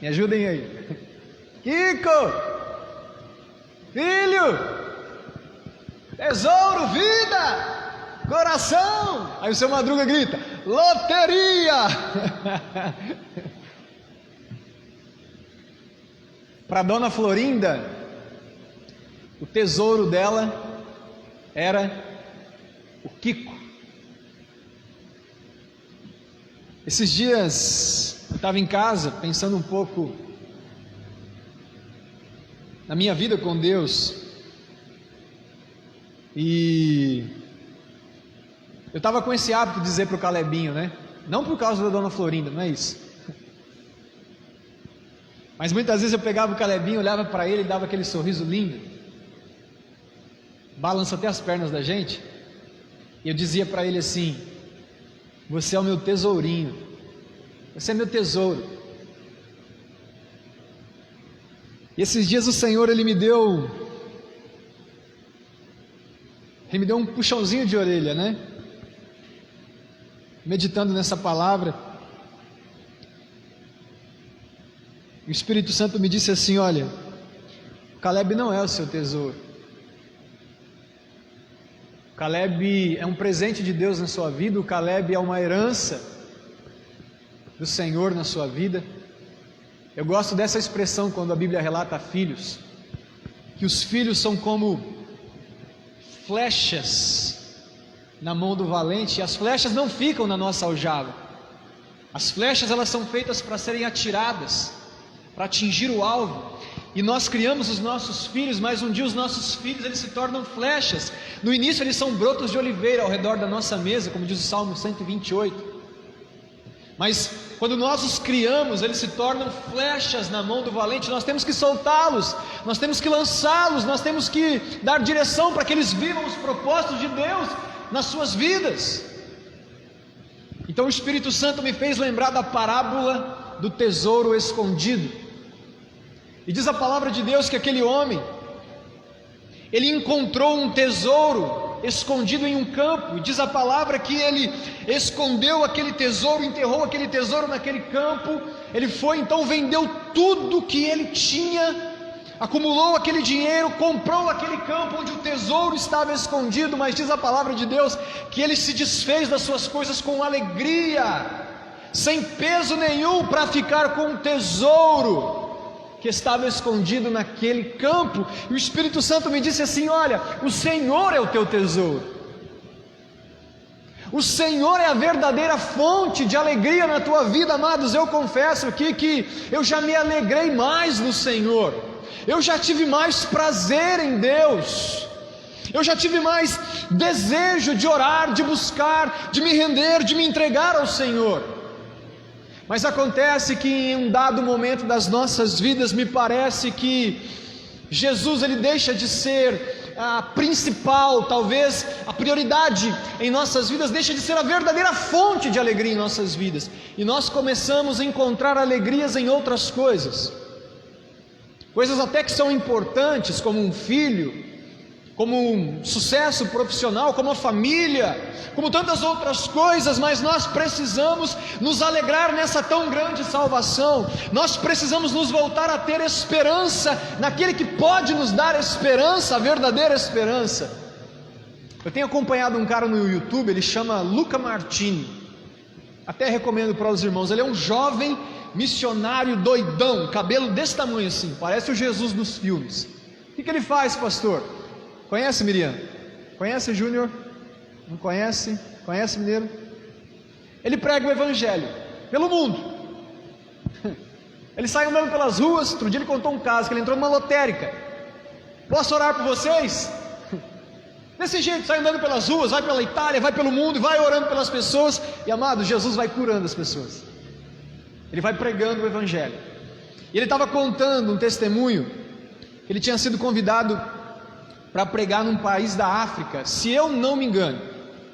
Me ajudem aí. Kiko! Filho! Tesouro, vida! Coração! Aí o seu Madruga grita: loteria! Para Dona Florinda, o tesouro dela era o Kiko. Esses dias eu estava em casa pensando um pouco na minha vida com Deus, e eu estava com esse hábito de dizer para o Calebinho, né? Não por causa da Dona Florinda, não é isso. Mas muitas vezes eu pegava o Calebinho, olhava para ele e dava aquele sorriso lindo, balança até as pernas da gente, e eu dizia para ele assim: você é o meu tesourinho, você é meu tesouro. E esses dias o Senhor, Ele me deu um puxãozinho de orelha, né? Meditando nessa palavra, o Espírito Santo me disse assim: olha, Caleb não é o seu tesouro. Caleb é um presente de Deus na sua vida. O Caleb é uma herança do Senhor na sua vida. Eu gosto dessa expressão quando a Bíblia relata filhos, que os filhos são como flechas na mão do valente, e as flechas não ficam na nossa aljava. As flechas, elas são feitas para serem atiradas, para atingir o alvo. E nós criamos os nossos filhos, mas um dia os nossos filhos, eles se tornam flechas. No início eles são brotos de oliveira ao redor da nossa mesa, como diz o Salmo 128. Mas quando nós os criamos, eles se tornam flechas na mão do valente. Nós temos que soltá-los, nós temos que lançá-los, nós temos que dar direção para que eles vivam os propósitos de Deus nas suas vidas. Então o Espírito Santo me fez lembrar da parábola do tesouro escondido. E diz a palavra de Deus que aquele homem, ele encontrou um tesouro escondido em um campo, e diz a palavra que ele escondeu aquele tesouro, enterrou aquele tesouro naquele campo. Ele foi, então vendeu tudo que ele tinha, acumulou aquele dinheiro, comprou aquele campo onde o tesouro estava escondido, mas diz a palavra de Deus que ele se desfez das suas coisas com alegria, sem peso nenhum, para ficar com o tesouro que estava escondido naquele campo. E o Espírito Santo me disse assim: olha, o Senhor é o teu tesouro, o Senhor é a verdadeira fonte de alegria na tua vida. Amados, eu confesso aqui que eu já me alegrei mais no Senhor, eu já tive mais prazer em Deus, eu já tive mais desejo de orar, de buscar, de me render, de me entregar ao Senhor. Mas acontece que em um dado momento das nossas vidas, me parece que Jesus, ele deixa de ser a principal, talvez a prioridade em nossas vidas, deixa de ser a verdadeira fonte de alegria em nossas vidas, e nós começamos a encontrar alegrias em outras coisas, coisas até que são importantes, como um filho, como um sucesso profissional, como a família, como tantas outras coisas. Mas nós precisamos nos alegrar nessa tão grande salvação, nós precisamos nos voltar a ter esperança naquele que pode nos dar esperança, a verdadeira esperança. Eu tenho acompanhado um cara no YouTube, ele chama Luca Martini, até recomendo para os irmãos. Ele é um jovem missionário doidão, cabelo desse tamanho assim, parece o Jesus dos filmes. O que ele faz, pastor? Conhece, Miriam? Conhece, Júnior? Não conhece? Conhece, Mineiro? Ele prega o Evangelho pelo mundo. Ele sai andando pelas ruas. Outro dia ele contou um caso, que ele entrou numa lotérica. Posso orar por vocês? Desse jeito, sai andando pelas ruas, vai pela Itália, vai pelo mundo, e vai orando pelas pessoas. E amado, Jesus vai curando as pessoas, ele vai pregando o Evangelho. E ele estava contando um testemunho, que ele tinha sido convidado para pregar num país da África, se eu não me engano,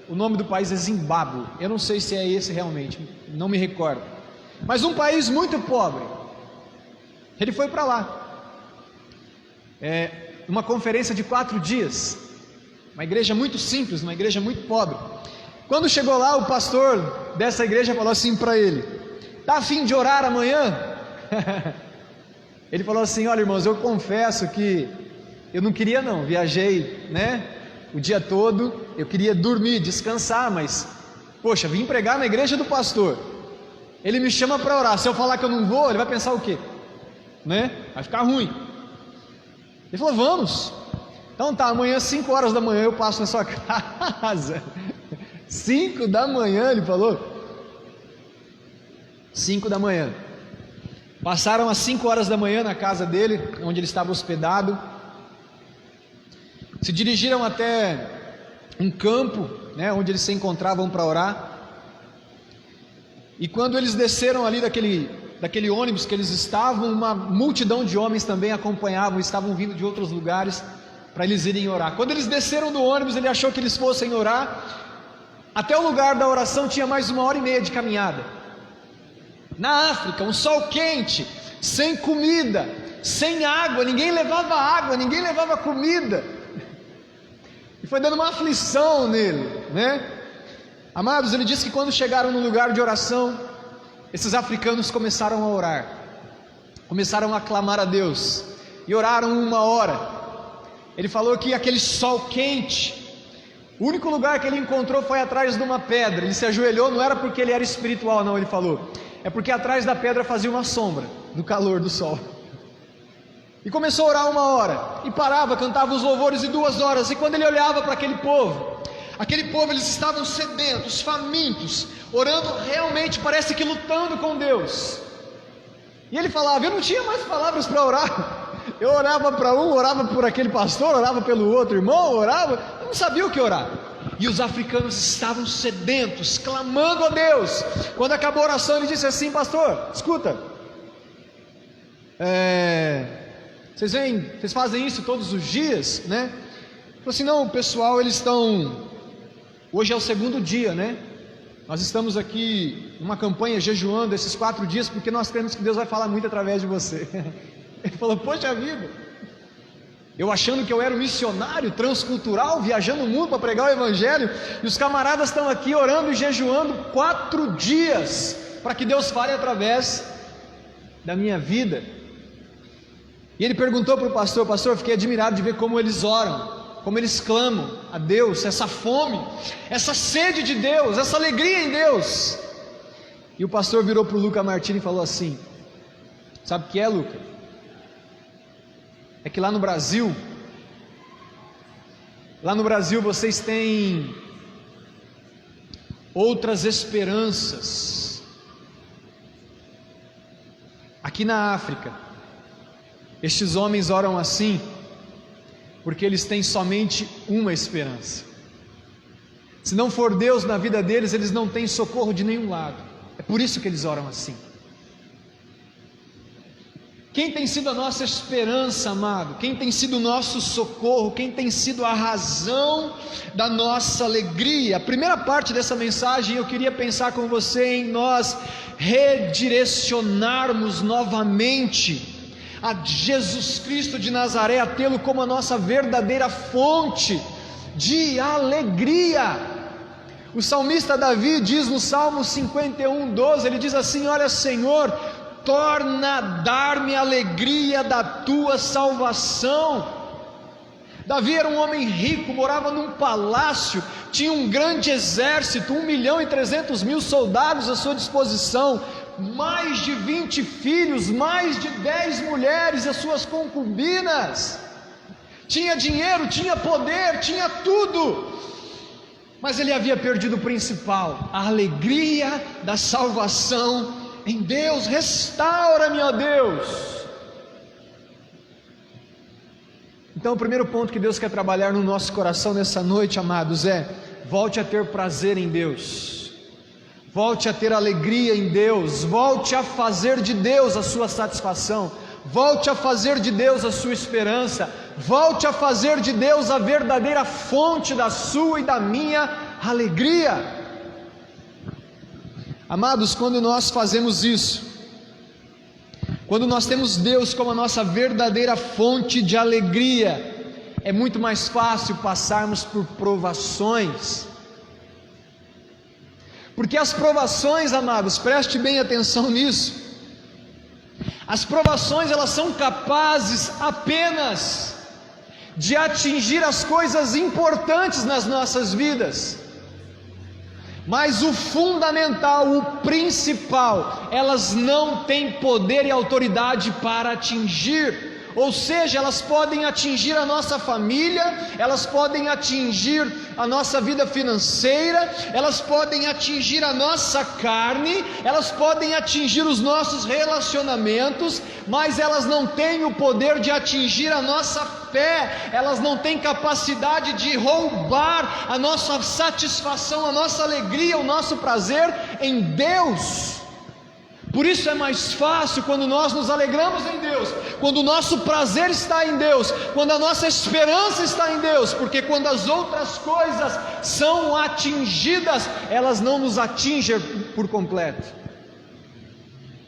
o nome do país é Zimbábue, eu não sei se é esse realmente, não me recordo, mas um país muito pobre. Ele foi para lá, uma conferência de 4 dias, uma igreja muito simples, uma igreja muito pobre. Quando chegou lá, o pastor dessa igreja falou assim para ele: está a fim de orar amanhã? Ele falou assim: olha, irmãos, eu confesso que eu não queria não, viajei, o dia todo, eu queria dormir, descansar, mas, poxa, vim pregar na igreja do pastor, ele me chama para orar, se eu falar que eu não vou, ele vai pensar o quê? Vai ficar ruim. Ele falou: vamos. Então tá, amanhã 5 horas da manhã eu passo na sua casa. 5 da manhã, ele falou. 5 da manhã. Passaram às 5 horas da manhã na casa dele, onde ele estava hospedado. Se dirigiram até um campo, onde eles se encontravam para orar. E quando eles desceram ali daquele ônibus que eles estavam, uma multidão de homens também acompanhavam, estavam vindo de outros lugares para eles irem orar. Quando eles desceram do ônibus, ele achou que eles fossem orar. Até o lugar da oração tinha mais 1h30 de caminhada. Na África, um sol quente, sem comida, sem água, ninguém levava água, ninguém levava comida. E foi dando uma aflição nele, Amados, ele disse que quando chegaram no lugar de oração, esses africanos começaram a orar, começaram a clamar a Deus, e oraram 1 hora. Ele falou que aquele sol quente, o único lugar que ele encontrou foi atrás de uma pedra. Ele se ajoelhou, não era porque ele era espiritual não, ele falou, é porque atrás da pedra fazia uma sombra do calor do sol. E começou a orar 1 hora, e parava, cantava os louvores, e 2 horas. E quando ele olhava para aquele povo, eles estavam sedentos, famintos, orando realmente, parece que lutando com Deus. E ele falava: eu não tinha mais palavras para orar. Eu orava para um, orava por aquele pastor, orava pelo outro irmão, orava, eu não sabia o que orar. E os africanos estavam sedentos, clamando a Deus. Quando acabou a oração, ele disse assim: pastor, escuta, vocês fazem isso todos os dias, Ele falou assim: não, o pessoal, eles estão, hoje é o 2º dia, nós estamos aqui numa campanha jejuando esses 4 dias, porque nós cremos que Deus vai falar muito através de você. Ele falou: poxa vida, eu achando que eu era um missionário transcultural, viajando o mundo para pregar o Evangelho, e os camaradas estão aqui orando e jejuando 4 dias, para que Deus fale através da minha vida. E ele perguntou para o pastor: pastor, eu fiquei admirado de ver como eles oram, como eles clamam a Deus, essa fome, essa sede de Deus, essa alegria em Deus. E o pastor virou para o Luca Martini e falou assim: sabe o que é, Luca? É que lá no Brasil vocês têm outras esperanças. Aqui na África, estes homens oram assim porque eles têm somente uma esperança. Se não for Deus na vida deles, eles não têm socorro de nenhum lado. É por isso que eles oram assim. Quem tem sido a nossa esperança, amado? Quem tem sido o nosso socorro? Quem tem sido a razão da nossa alegria? A primeira parte dessa mensagem eu queria pensar com você em nós redirecionarmos novamente a Jesus Cristo de Nazaré, a tê-lo como a nossa verdadeira fonte de alegria. O salmista Davi diz no Salmo 51:12, ele diz assim: olha, Senhor, torna a dar-me a alegria da tua salvação. Davi era um homem rico, morava num palácio, tinha um grande exército, 1.300.000 soldados à sua disposição, mais de 20 filhos, mais de 10 mulheres e as suas concubinas, tinha dinheiro, tinha poder, tinha tudo, mas ele havia perdido o principal, a alegria da salvação em Deus. Restaura-me, ó Deus. Então o primeiro ponto que Deus quer trabalhar no nosso coração nessa noite, amados, é: volte a ter prazer em Deus, volte a ter alegria em Deus, volte a fazer de Deus a sua satisfação, volte a fazer de Deus a sua esperança, volte a fazer de Deus a verdadeira fonte da sua e da minha alegria. Amados, quando nós fazemos isso, quando nós temos Deus como a nossa verdadeira fonte de alegria, é muito mais fácil passarmos por provações, porque as provações, amados, preste bem atenção nisso, as provações elas são capazes apenas de atingir as coisas importantes nas nossas vidas, mas o fundamental, o principal, elas não têm poder e autoridade para atingir. Ou seja, elas podem atingir a nossa família, elas podem atingir a nossa vida financeira, elas podem atingir a nossa carne, elas podem atingir os nossos relacionamentos, mas elas não têm o poder de atingir a nossa fé, elas não têm capacidade de roubar a nossa satisfação, a nossa alegria, o nosso prazer em Deus. Por isso é mais fácil quando nós nos alegramos em Deus, quando o nosso prazer está em Deus, quando a nossa esperança está em Deus, porque quando as outras coisas são atingidas, elas não nos atingem por completo.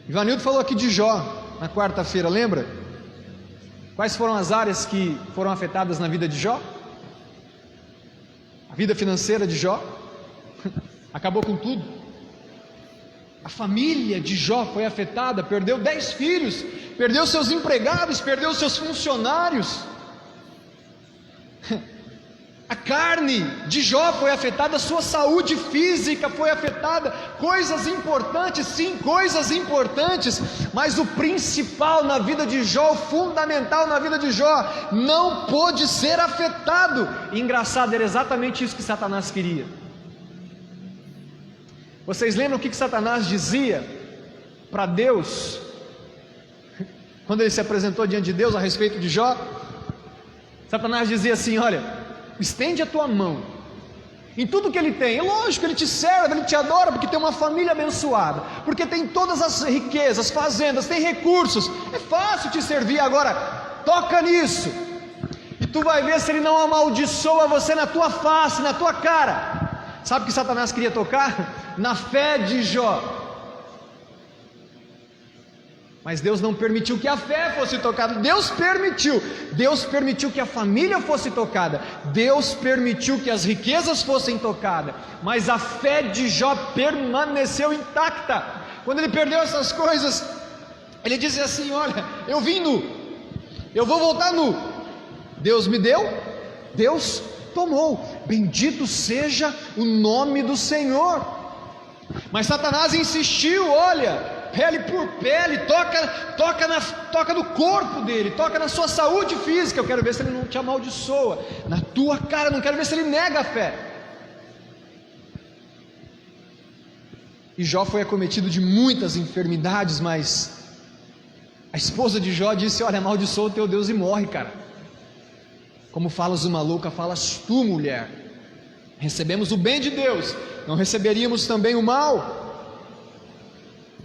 Ivanildo falou aqui de Jó na quarta-feira, lembra? Quais foram as áreas que foram afetadas na vida de Jó? A vida financeira de Jó acabou com tudo. A família de Jó foi afetada, perdeu 10 filhos, perdeu seus empregados, perdeu seus funcionários. A carne de Jó foi afetada, a sua saúde física foi afetada. Coisas importantes, sim, coisas importantes, mas o principal na vida de Jó, o fundamental na vida de Jó, não pôde ser afetado. E engraçado, era exatamente isso que Satanás queria. Vocês lembram o que Satanás dizia para Deus, quando ele se apresentou diante de Deus a respeito de Jó? Satanás dizia assim: olha, estende a tua mão em tudo que ele tem. É lógico, ele te serve, ele te adora, porque tem uma família abençoada, porque tem todas as riquezas, fazendas, tem recursos, é fácil te servir. Agora, toca nisso, e tu vai ver se ele não amaldiçoa você na tua face, na tua cara. Sabe o que Satanás queria tocar? Na fé de Jó. Mas Deus não permitiu que a fé fosse tocada. Deus permitiu que a família fosse tocada, Deus permitiu que as riquezas fossem tocadas, mas a fé de Jó permaneceu intacta. Quando ele perdeu essas coisas, ele disse assim: olha, eu vim nu, Eu vou voltar nu. Deus me deu, Deus tomou. Bendito seja o nome do Senhor. Mas Satanás insistiu, olha, pele por pele, toca no corpo dele, toca na sua saúde física. Eu quero ver se ele não te amaldiçoa. Na tua cara, não quero ver se ele nega a fé. E Jó foi acometido de muitas enfermidades, mas a esposa de Jó disse: olha, amaldiçoa o teu Deus e morre, cara. Como falas uma louca, falas tu, mulher. Recebemos o bem de Deus, não receberíamos também o mal?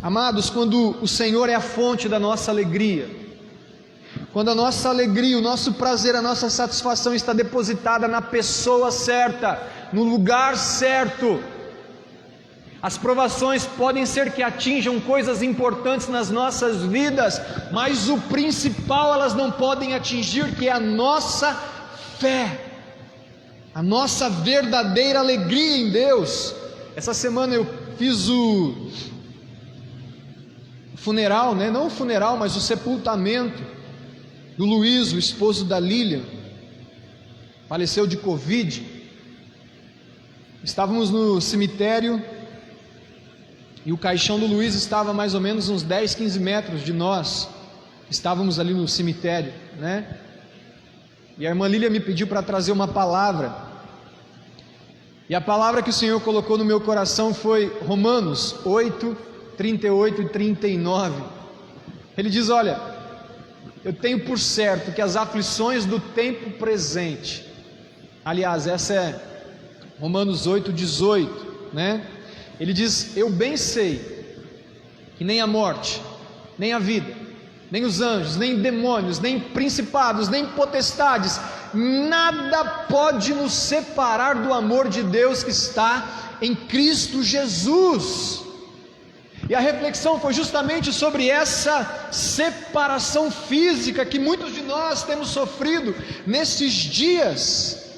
Amados, quando o Senhor é a fonte da nossa alegria, quando a nossa alegria, o nosso prazer, a nossa satisfação está depositada na pessoa certa, no lugar certo, as provações podem ser que atinjam coisas importantes nas nossas vidas, mas o principal elas não podem atingir, que é a nossa fé, a nossa verdadeira alegria em Deus. Essa semana eu fiz o funeral, né? Não o funeral, mas o sepultamento do Luiz, o esposo da Lilian, faleceu de Covid. Estávamos no cemitério e o caixão do Luiz estava mais ou menos uns 10, 15 metros de nós. Estávamos ali no cemitério, né? E a irmã Lília me pediu para trazer uma palavra. E a palavra que o Senhor colocou no meu coração foi Romanos 8, 38 e 39. Ele diz: olha, eu tenho por certo que as aflições do tempo presente, aliás, essa é Romanos 8, 18, né? Ele diz: eu bem sei que nem a morte, nem a vida, nem os anjos, nem demônios, nem principados, nem potestades, nada pode nos separar do amor de Deus que está em Cristo Jesus. E a reflexão foi justamente sobre essa separação física que muitos de nós temos sofrido nesses dias.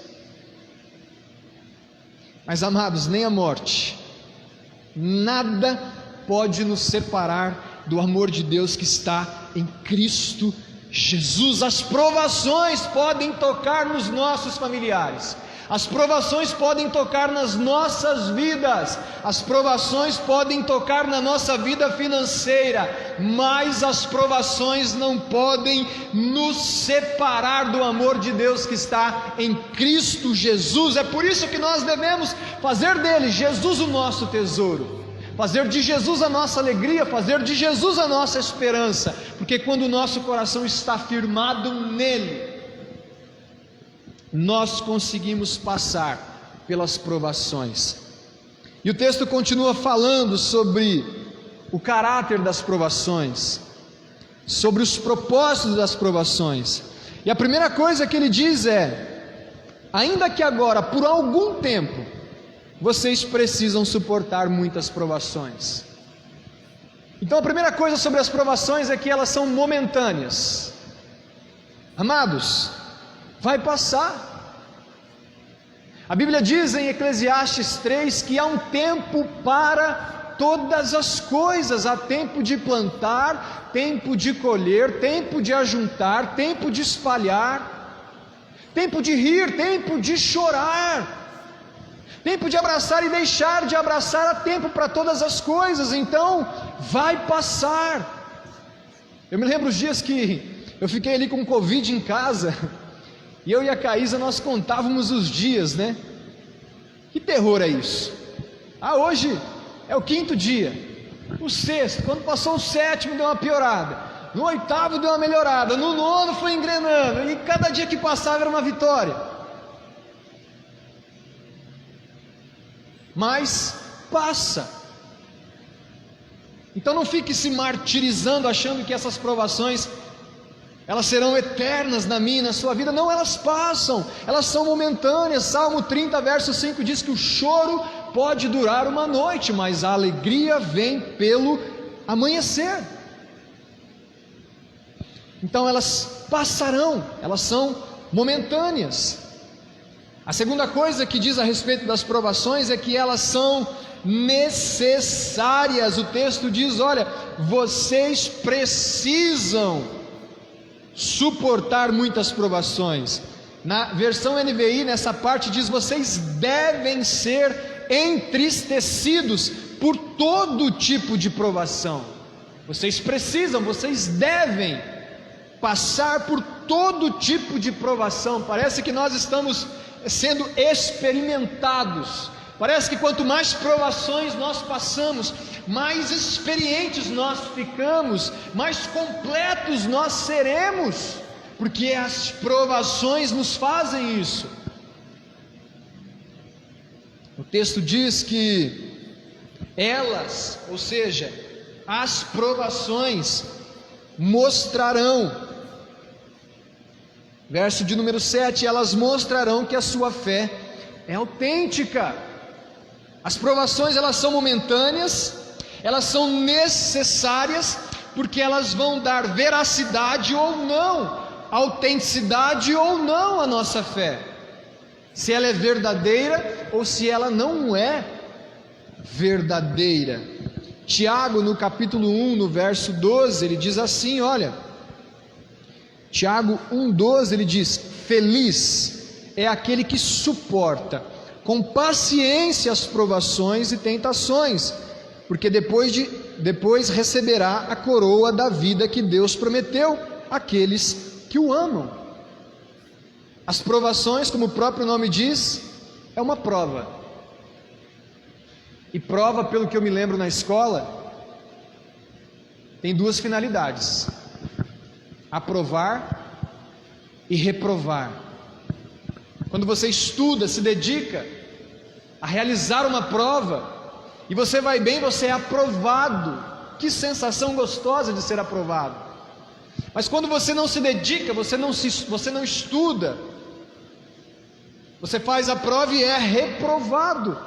Mas, amados, nem a morte, nada pode nos separar do amor de Deus que está em Cristo Jesus. As provações podem tocar nos nossos familiares, as provações podem tocar nas nossas vidas, as provações podem tocar na nossa vida financeira, mas as provações não podem nos separar do amor de Deus que está em Cristo Jesus. É por isso que nós devemos fazer dele, Jesus, o nosso tesouro, fazer de Jesus a nossa alegria, fazer de Jesus a nossa esperança, porque quando o nosso coração está firmado nele, nós conseguimos passar pelas provações. E o texto continua falando sobre o caráter das provações, sobre os propósitos das provações. E a primeira coisa que ele diz é: ainda que agora, por algum tempo, vocês precisam suportar muitas provações. Então a primeira coisa sobre as provações é que elas são momentâneas. Amados, vai passar. A Bíblia diz em Eclesiastes 3 que há um tempo para todas as coisas. Há tempo de plantar, tempo de colher, tempo de ajuntar, tempo de espalhar, tempo de rir, tempo de chorar, tempo de abraçar e deixar de abraçar. Há tempo para todas as coisas. Então vai passar. Eu me lembro os dias que eu fiquei ali com Covid em casa, e eu e a Caísa nós contávamos os dias, né? Que terror é isso? Hoje é o 5º dia, o 6º, quando passou o 7º deu uma piorada, no 8º deu uma melhorada, no 9º foi engrenando, e cada dia que passava era uma vitória. Mas passa. Então não fique se martirizando achando que essas provações elas serão eternas na minha e na sua vida. Não, elas passam, elas são momentâneas. Salmo 30 verso 5 diz que o choro pode durar uma noite, mas a alegria vem pelo amanhecer. Então elas passarão, elas são momentâneas. A segunda coisa que diz a respeito das provações é que elas são necessárias. O texto diz: olha, vocês precisam suportar muitas provações. Na versão NVI, nessa parte diz: vocês devem ser entristecidos por todo tipo de provação. Vocês precisam, vocês devem passar por todo tipo de provação. Parece que nós estamos sendo experimentados. Parece que quanto mais provações nós passamos, mais experientes nós ficamos, mais completos nós seremos, porque as provações nos fazem isso. O texto diz que elas, ou seja, as provações, mostrarão, verso de número 7, elas mostrarão que a sua fé é autêntica. As provações, elas são momentâneas, elas são necessárias, porque elas vão dar veracidade ou não, autenticidade ou não à nossa fé, se ela é verdadeira ou se ela não é verdadeira. Tiago, no capítulo 1, no verso 12, ele diz assim, olha, Tiago 1,12, ele diz: feliz é aquele que suporta com paciência as provações e tentações, porque depois receberá a coroa da vida que Deus prometeu àqueles que o amam. As provações, como o próprio nome diz, é uma prova. E prova, pelo que eu me lembro na escola, tem duas finalidades: aprovar e reprovar. Quando você estuda, se dedica a realizar uma prova, e você vai bem, você é aprovado. Que sensação gostosa de ser aprovado. Mas quando você não se dedica, você não estuda, você faz a prova e é reprovado.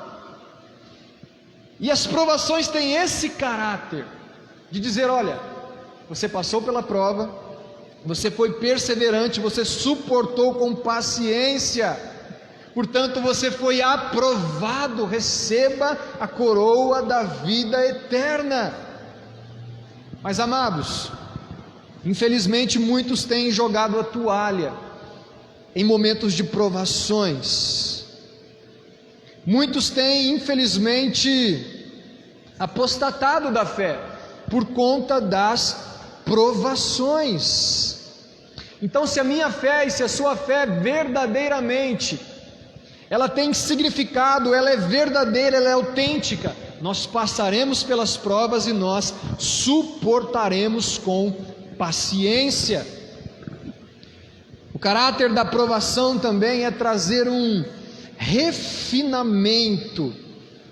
E as provações têm esse caráter de dizer: olha, você passou pela prova, você foi perseverante, você suportou com paciência, portanto você foi aprovado, receba a coroa da vida eterna. Mas amados, infelizmente muitos têm jogado a toalha em momentos de provações. Muitos têm infelizmente apostatado da fé por conta das provações. Então, se a minha fé e se a sua fé verdadeiramente ela tem significado, ela é verdadeira, ela é autêntica, nós passaremos pelas provas e nós suportaremos com paciência. O caráter da provação também é trazer um refinamento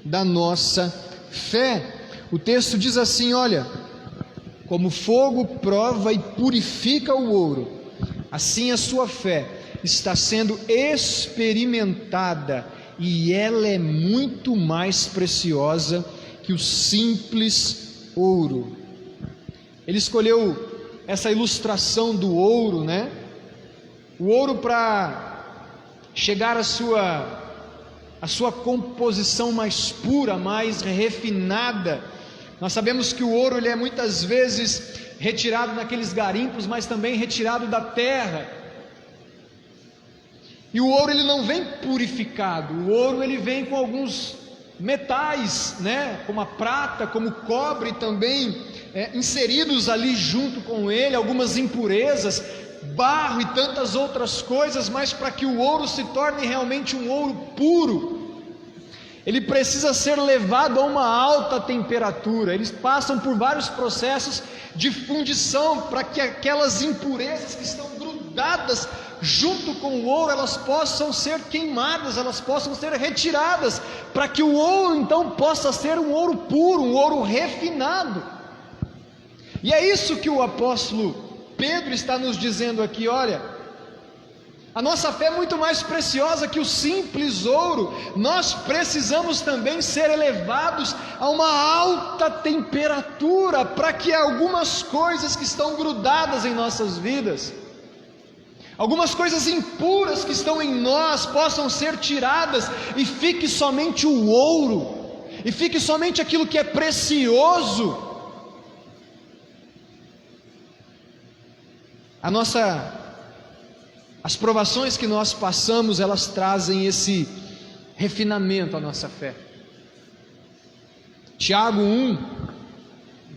da nossa fé. O texto diz assim, olha: como fogo prova e purifica o ouro, assim a sua fé está sendo experimentada, e ela é muito mais preciosa que o simples ouro. Ele escolheu essa ilustração do ouro, né? O ouro, para chegar à sua composição mais pura, mais refinada. Nós sabemos que o ouro, ele é muitas vezes retirado naqueles garimpos, mas também retirado da terra. E o ouro, ele não vem purificado. O ouro, ele vem com alguns metais, né? Como a prata, como o cobre também inseridos ali junto com ele, algumas impurezas, barro e tantas outras coisas. Mas para que o ouro se torne realmente um ouro puro, ele precisa ser levado a uma alta temperatura. Eles passam por vários processos de fundição para que aquelas impurezas que estão grudadas junto com o ouro, elas possam ser queimadas, elas possam ser retiradas, para que o ouro então possa ser um ouro puro, um ouro refinado. E é isso que o apóstolo Pedro está nos dizendo aqui: olha, a nossa fé é muito mais preciosa que o simples ouro. Nós precisamos também ser elevados a uma alta temperatura, para que algumas coisas que estão grudadas em nossas vidas, algumas coisas impuras que estão em nós, possam ser tiradas, e fique somente o ouro, e fique somente aquilo que é precioso. As provações que nós passamos, elas trazem esse refinamento à nossa fé. Tiago 1,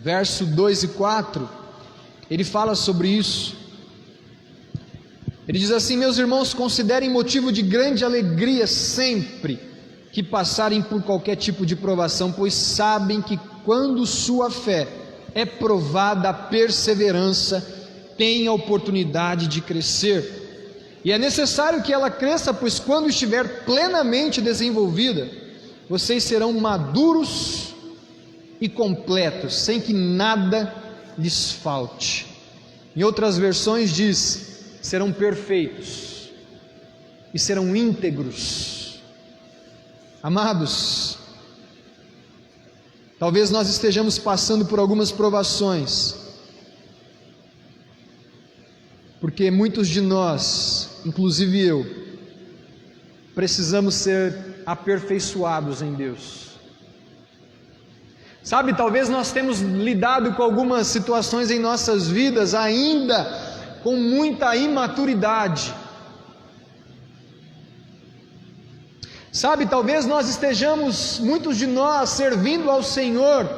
verso 2 e 4, ele fala sobre isso. Ele diz assim: meus irmãos, considerem motivo de grande alegria sempre que passarem por qualquer tipo de provação, pois sabem que quando sua fé é provada, a perseverança tem a oportunidade de crescer. E é necessário que ela cresça, pois quando estiver plenamente desenvolvida, vocês serão maduros e completos, sem que nada lhes falte. Em outras versões diz: serão perfeitos e serão íntegros. Amados, talvez nós estejamos passando por algumas provações, porque muitos de nós, inclusive eu, precisamos ser aperfeiçoados em Deus. Sabe, talvez nós temos lidado com algumas situações em nossas vidas ainda com muita imaturidade. Sabe, talvez nós estejamos, muitos de nós, servindo ao Senhor,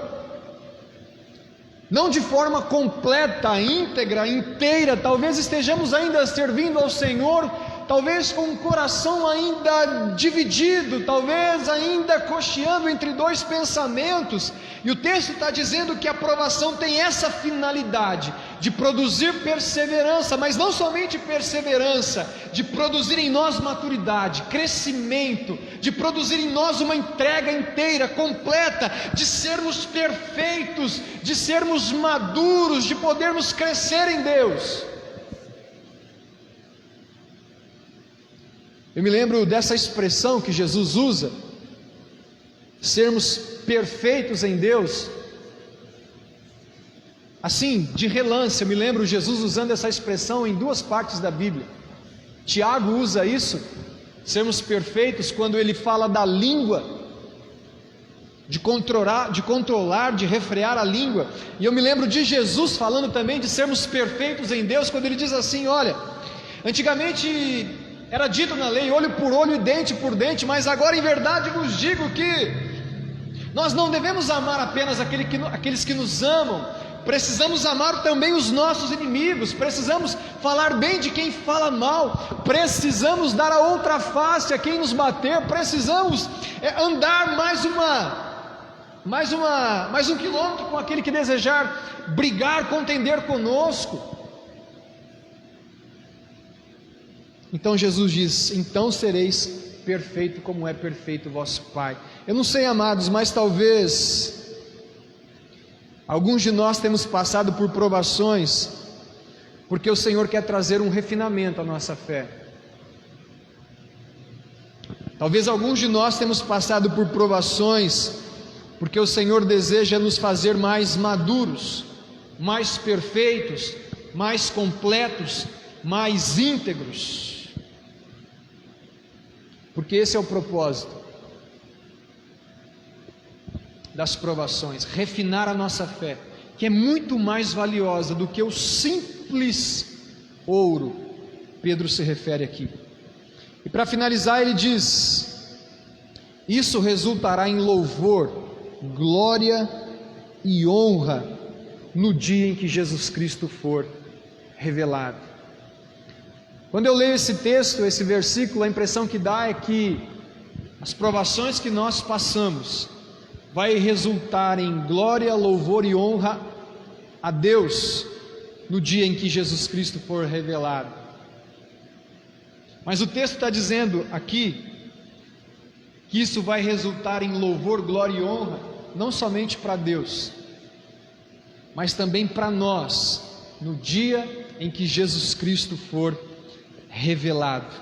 não de forma completa, íntegra, inteira. Talvez estejamos ainda servindo ao Senhor, talvez com um coração ainda dividido, talvez ainda cocheando entre dois pensamentos. E o texto está dizendo que a provação tem essa finalidade, de produzir perseverança, mas não somente perseverança, de produzir em nós maturidade, crescimento, de produzir em nós uma entrega inteira, completa, de sermos perfeitos, de sermos maduros, de podermos crescer em Deus. Eu me lembro dessa expressão que Jesus usa, sermos perfeitos em Deus. Assim, de relance, eu me lembro Jesus usando essa expressão em duas partes da Bíblia. Tiago usa isso, sermos perfeitos, quando ele fala da língua, de controlar, de refrear a língua. E eu me lembro de Jesus falando também de sermos perfeitos em Deus, quando ele diz assim: olha, antigamente era dito na lei, olho por olho e dente por dente, mas agora em verdade vos digo que nós não devemos amar apenas aqueles que nos amam, precisamos amar também os nossos inimigos, precisamos falar bem de quem fala mal, precisamos dar a outra face a quem nos bater, precisamos andar mais um quilômetro com aquele que desejar brigar, contender conosco. Então Jesus diz: então sereis perfeito como é perfeito o vosso Pai. Eu não sei, amados, mas talvez alguns de nós temos passado por provações, porque o Senhor quer trazer um refinamento à nossa fé. Talvez alguns de nós temos passado por provações, porque o Senhor deseja nos fazer mais maduros, mais perfeitos, mais completos, mais íntegros. Porque esse é o propósito das provações, refinar a nossa fé, que é muito mais valiosa do que o simples ouro. Pedro se refere aqui. E para finalizar ele diz: isso resultará em louvor, glória e honra no dia em que Jesus Cristo for revelado. Quando eu leio esse texto, esse versículo, a impressão que dá é que as provações que nós passamos vai resultar em glória, louvor e honra a Deus no dia em que Jesus Cristo for revelado. Mas o texto está dizendo aqui que isso vai resultar em louvor, glória e honra não somente para Deus, mas também para nós no dia em que Jesus Cristo for revelado.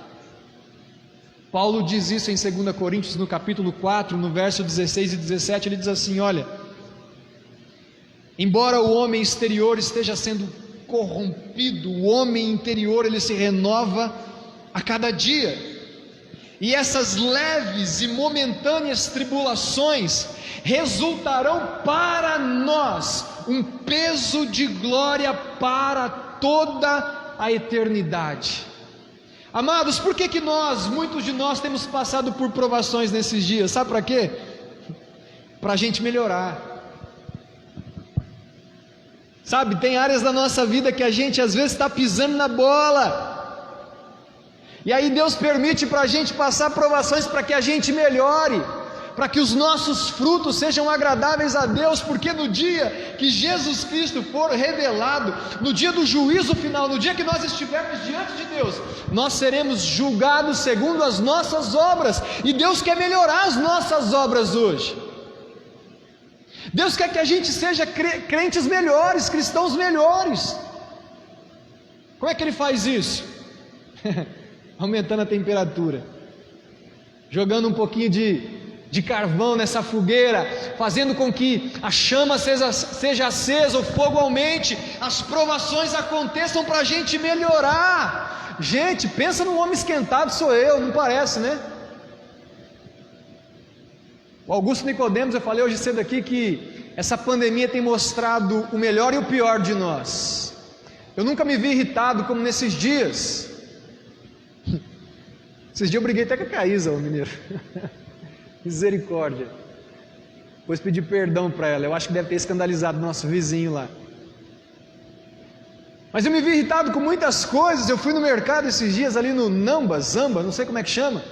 Paulo diz isso em 2 Coríntios, no capítulo 4, no verso 16 e 17, ele diz assim: olha, embora o homem exterior esteja sendo corrompido, o homem interior ele se renova a cada dia, e essas leves e momentâneas tribulações resultarão para nós um peso de glória para toda a eternidade. Amados, por que muitos de nós temos passado por provações nesses dias? Sabe para quê? Para a gente melhorar. Sabe, tem áreas da nossa vida que a gente às vezes está pisando na bola, e aí Deus permite para a gente passar provações para que a gente melhore, para que os nossos frutos sejam agradáveis a Deus, porque no dia que Jesus Cristo for revelado, no dia do juízo final, no dia que nós estivermos diante de Deus, nós seremos julgados segundo as nossas obras, e Deus quer melhorar as nossas obras hoje. Deus quer que a gente seja crentes melhores, cristãos melhores. Como é que Ele faz isso? Aumentando a temperatura, jogando um pouquinho de carvão nessa fogueira, fazendo com que a chama seja acesa, o fogo aumente, as provações aconteçam para a gente melhorar. Gente, pensa num homem esquentado, sou eu, não parece, né? O Augusto Nicodemos, eu falei hoje cedo aqui que essa pandemia tem mostrado o melhor e o pior de nós. Eu nunca me vi irritado como nesses dias. Esses dias eu briguei até com a Caísa, ô mineiro. Misericórdia. Depois pedi perdão para ela, eu acho que deve ter escandalizado nosso vizinho lá. Mas eu me vi irritado com muitas coisas. Eu fui no mercado esses dias ali no Zamba, não sei como é que chama.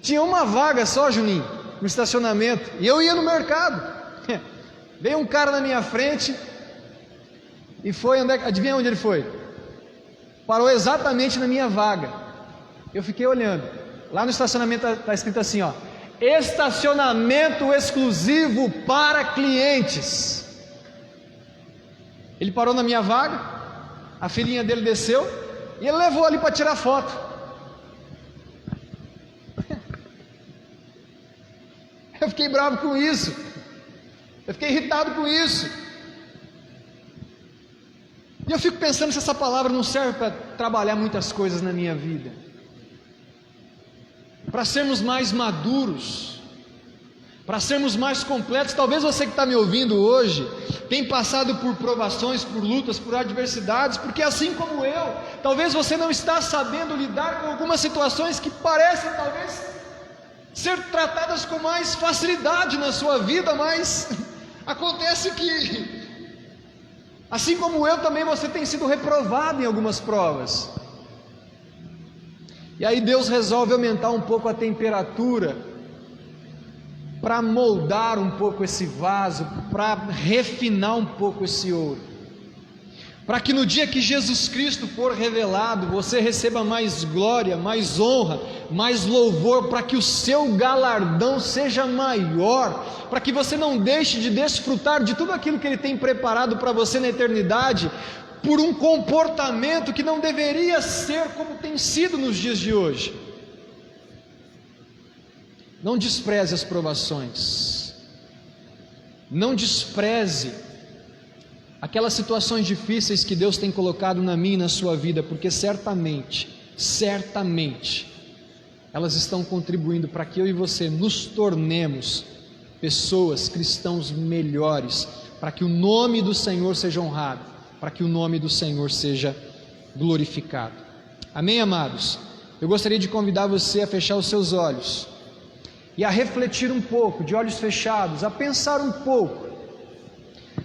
Tinha uma vaga só, Juninho, no estacionamento, e eu ia no mercado. Veio um cara na minha frente e foi, adivinha onde ele foi? Parou exatamente na minha vaga. Eu fiquei olhando. Lá no estacionamento está escrito assim, ó: estacionamento exclusivo para clientes. Ele parou na minha vaga, a filhinha dele desceu e ele levou ali para tirar foto. Eu fiquei bravo com isso, eu fiquei irritado com isso, e eu fico pensando se essa palavra não serve para trabalhar muitas coisas na minha vida, para sermos mais maduros, para sermos mais completos. Talvez você que está me ouvindo hoje tenha passado por provações, por lutas, por adversidades, porque assim como eu, talvez você não está sabendo lidar com algumas situações que parecem talvez ser tratadas com mais facilidade na sua vida, mas acontece que, assim como eu também, você tem sido reprovado em algumas provas, e aí Deus resolve aumentar um pouco a temperatura, para moldar um pouco esse vaso, para refinar um pouco esse ouro, para que no dia que Jesus Cristo for revelado, você receba mais glória, mais honra, mais louvor, para que o seu galardão seja maior, para que você não deixe de desfrutar de tudo aquilo que Ele tem preparado para você na eternidade, por um comportamento que não deveria ser como tem sido nos dias de hoje. Não despreze as provações, não despreze aquelas situações difíceis que Deus tem colocado na minha e na sua vida, porque certamente, elas estão contribuindo para que eu e você nos tornemos pessoas, cristãos melhores, para que o nome do Senhor seja honrado, para que o nome do Senhor seja glorificado. Amém, amados? Eu gostaria de convidar você a fechar os seus olhos e a refletir um pouco, de olhos fechados, a pensar um pouco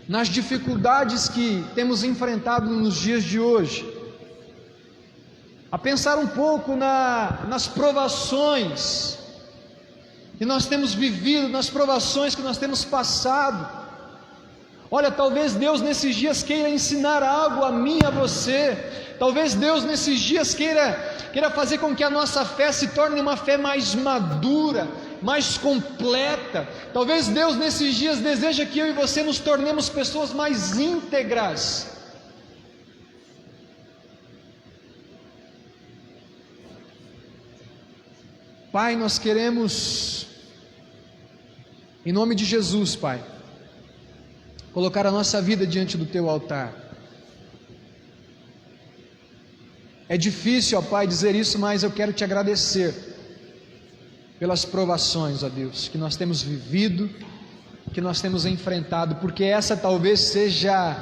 nas dificuldades que temos enfrentado nos dias de hoje, a pensar um pouco nas provações que nós temos vivido, nas provações que nós temos passado. Olha, talvez Deus nesses dias queira ensinar algo a mim e a você, talvez Deus nesses dias queira fazer com que a nossa fé se torne uma fé mais madura, mais completa. Talvez Deus nesses dias deseja que eu e você nos tornemos pessoas mais íntegras. Pai, nós queremos, em nome de Jesus, Pai, colocar a nossa vida diante do Teu altar. É difícil, ó Pai, dizer isso, mas eu quero Te agradecer pelas provações, ó Deus, que nós temos vivido, que nós temos enfrentado, porque essa talvez seja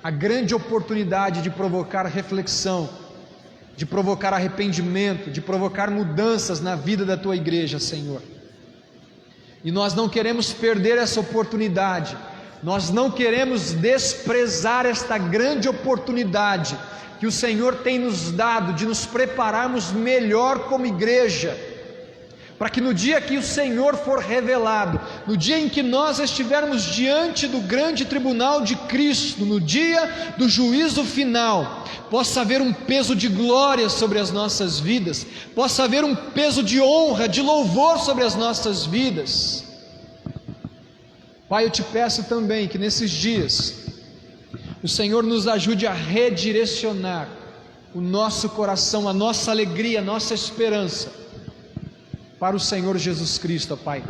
a grande oportunidade de provocar reflexão, de provocar arrependimento, de provocar mudanças na vida da tua igreja, Senhor. E nós não queremos perder essa oportunidade, nós não queremos desprezar esta grande oportunidade que o Senhor tem nos dado de nos prepararmos melhor como igreja, para que no dia que o Senhor for revelado, no dia em que nós estivermos diante do grande tribunal de Cristo, no dia do juízo final, possa haver um peso de glória sobre as nossas vidas, possa haver um peso de honra, de louvor sobre as nossas vidas. Pai, eu te peço também que nesses dias o Senhor nos ajude a redirecionar o nosso coração, a nossa alegria, a nossa esperança para o Senhor Jesus Cristo, ó Pai.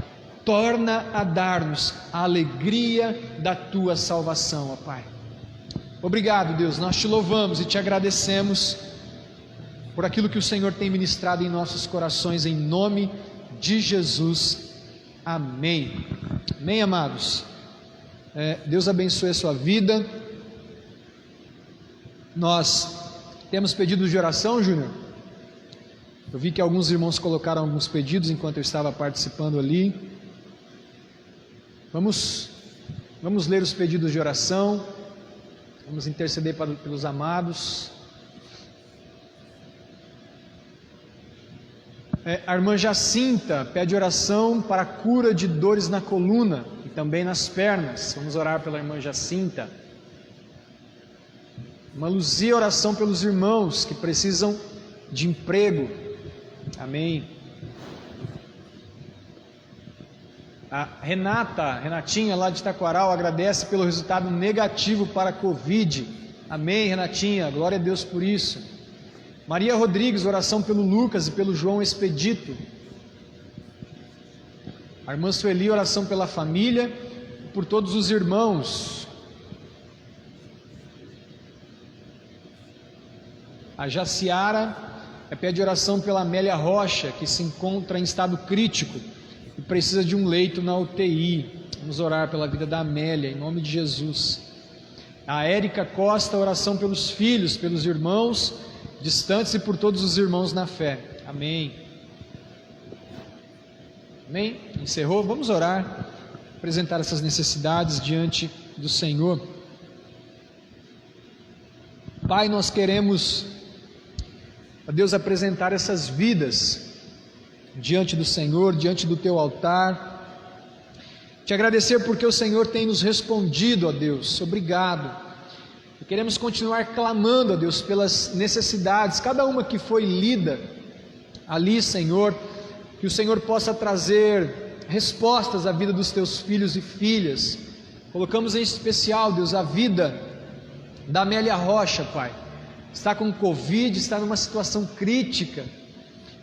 Torna a dar-nos a alegria da tua salvação, ó Pai. Obrigado, Deus, nós te louvamos e te agradecemos por aquilo que o Senhor tem ministrado em nossos corações, em nome de Jesus. Amém. Amém, amados. Deus abençoe a sua vida. Nós temos pedidos de oração, Júnior. Eu vi que alguns irmãos colocaram alguns pedidos enquanto eu estava participando ali. Vamos ler os pedidos de oração. Vamos interceder pelos amados. A irmã Jacinta pede oração para a cura de dores na coluna e também nas pernas. Vamos orar pela irmã Jacinta. Irmã Luzia, oração pelos irmãos que precisam de emprego. Amém. A Renatinha lá de Taquaral agradece pelo resultado negativo para a Covid. Amém, Renatinha, glória a Deus por isso. Maria Rodrigues, oração pelo Lucas e pelo João Expedito. A irmã Sueli, oração pela família e por todos os irmãos. A Jaciara pede oração pela Amélia Rocha, que se encontra em estado crítico e precisa de um leito na UTI. Vamos orar pela vida da Amélia, em nome de Jesus. A Érica Costa, oração pelos filhos, pelos irmãos distantes e por todos os irmãos na fé. Amém. Amém? Encerrou? Vamos orar, apresentar essas necessidades diante do Senhor. Pai, nós queremos, ó Deus, apresentar essas vidas diante do Senhor, diante do teu altar, te agradecer porque o Senhor tem nos respondido, ó Deus, obrigado. E queremos continuar clamando, ó Deus, pelas necessidades, cada uma que foi lida ali, Senhor, que o Senhor possa trazer respostas à vida dos teus filhos e filhas. Colocamos em especial, Deus, a vida da Amélia Rocha, Pai. Está com Covid, está numa situação crítica,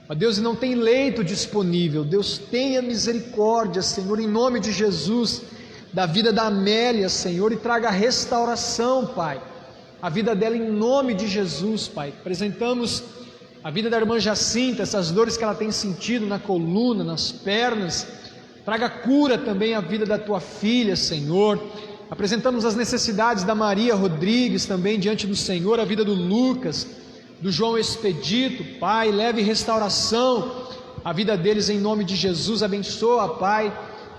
ó Deus, e não tem leito disponível. Deus, tenha misericórdia, Senhor, em nome de Jesus, da vida da Amélia, Senhor, e traga restauração, Pai, a vida dela em nome de Jesus, Pai. Apresentamos a vida da irmã Jacinta, essas dores que ela tem sentido na coluna, nas pernas, traga cura também à vida da tua filha, Senhor. Apresentamos as necessidades da Maria Rodrigues também diante do Senhor, a vida do Lucas, do João Expedito, Pai, leve restauração à vida deles em nome de Jesus. Abençoa, Pai,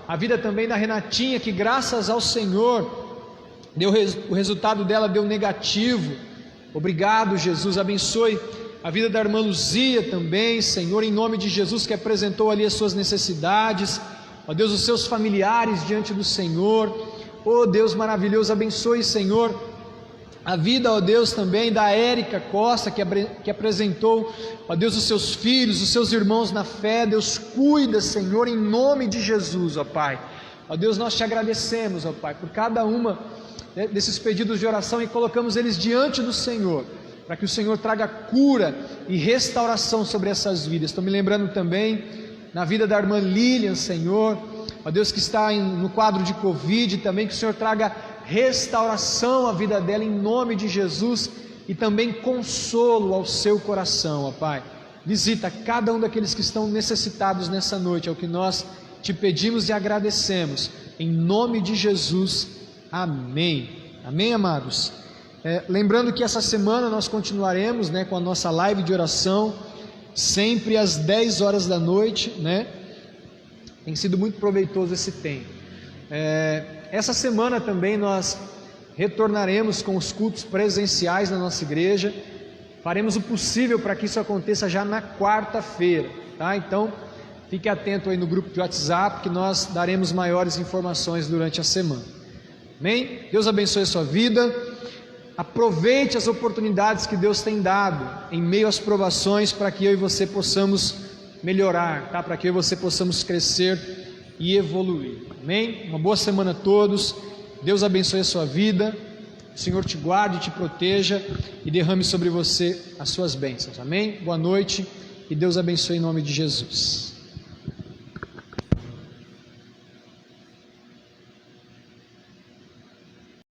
a vida também da Renatinha, que graças ao Senhor, o resultado dela deu negativo. Obrigado, Jesus. Abençoe a vida da irmã Luzia também, Senhor, em nome de Jesus, que apresentou ali as suas necessidades, ó Deus, os seus familiares diante do Senhor. Oh Deus maravilhoso, abençoe, Senhor, a vida, ó Deus, também da Érica Costa, que apresentou, ó Deus, os seus filhos, os seus irmãos na fé. Deus, cuida, Senhor, em nome de Jesus, ó Pai. Ó Deus, nós te agradecemos, ó Pai, por cada uma desses pedidos de oração e colocamos eles diante do Senhor, para que o Senhor traga cura e restauração sobre essas vidas. Estou me lembrando também na vida da irmã Lilian, Senhor, ó Deus, que está no quadro de Covid, também que o Senhor traga restauração à vida dela em nome de Jesus e também consolo ao seu coração, ó Pai. Visita cada um daqueles que estão necessitados nessa noite, é o que nós te pedimos e agradecemos, em nome de Jesus, amém. Amém, amados? Lembrando que essa semana nós continuaremos, né, com a nossa live de oração, sempre às 10 horas da noite, né? Tem sido muito proveitoso esse tempo. Essa semana também nós retornaremos com os cultos presenciais na nossa igreja. Faremos o possível para que isso aconteça já na quarta-feira, tá? Então, fique atento aí no grupo de WhatsApp que nós daremos maiores informações durante a semana. Amém? Deus abençoe a sua vida. Aproveite as oportunidades que Deus tem dado em meio às provações para que eu e você possamos melhorar, tá? Para que eu e você possamos crescer e evoluir. Amém? Uma boa semana a todos. Deus abençoe a sua vida. O Senhor te guarde, te proteja e derrame sobre você as suas bênçãos. Amém? Boa noite e Deus abençoe em nome de Jesus.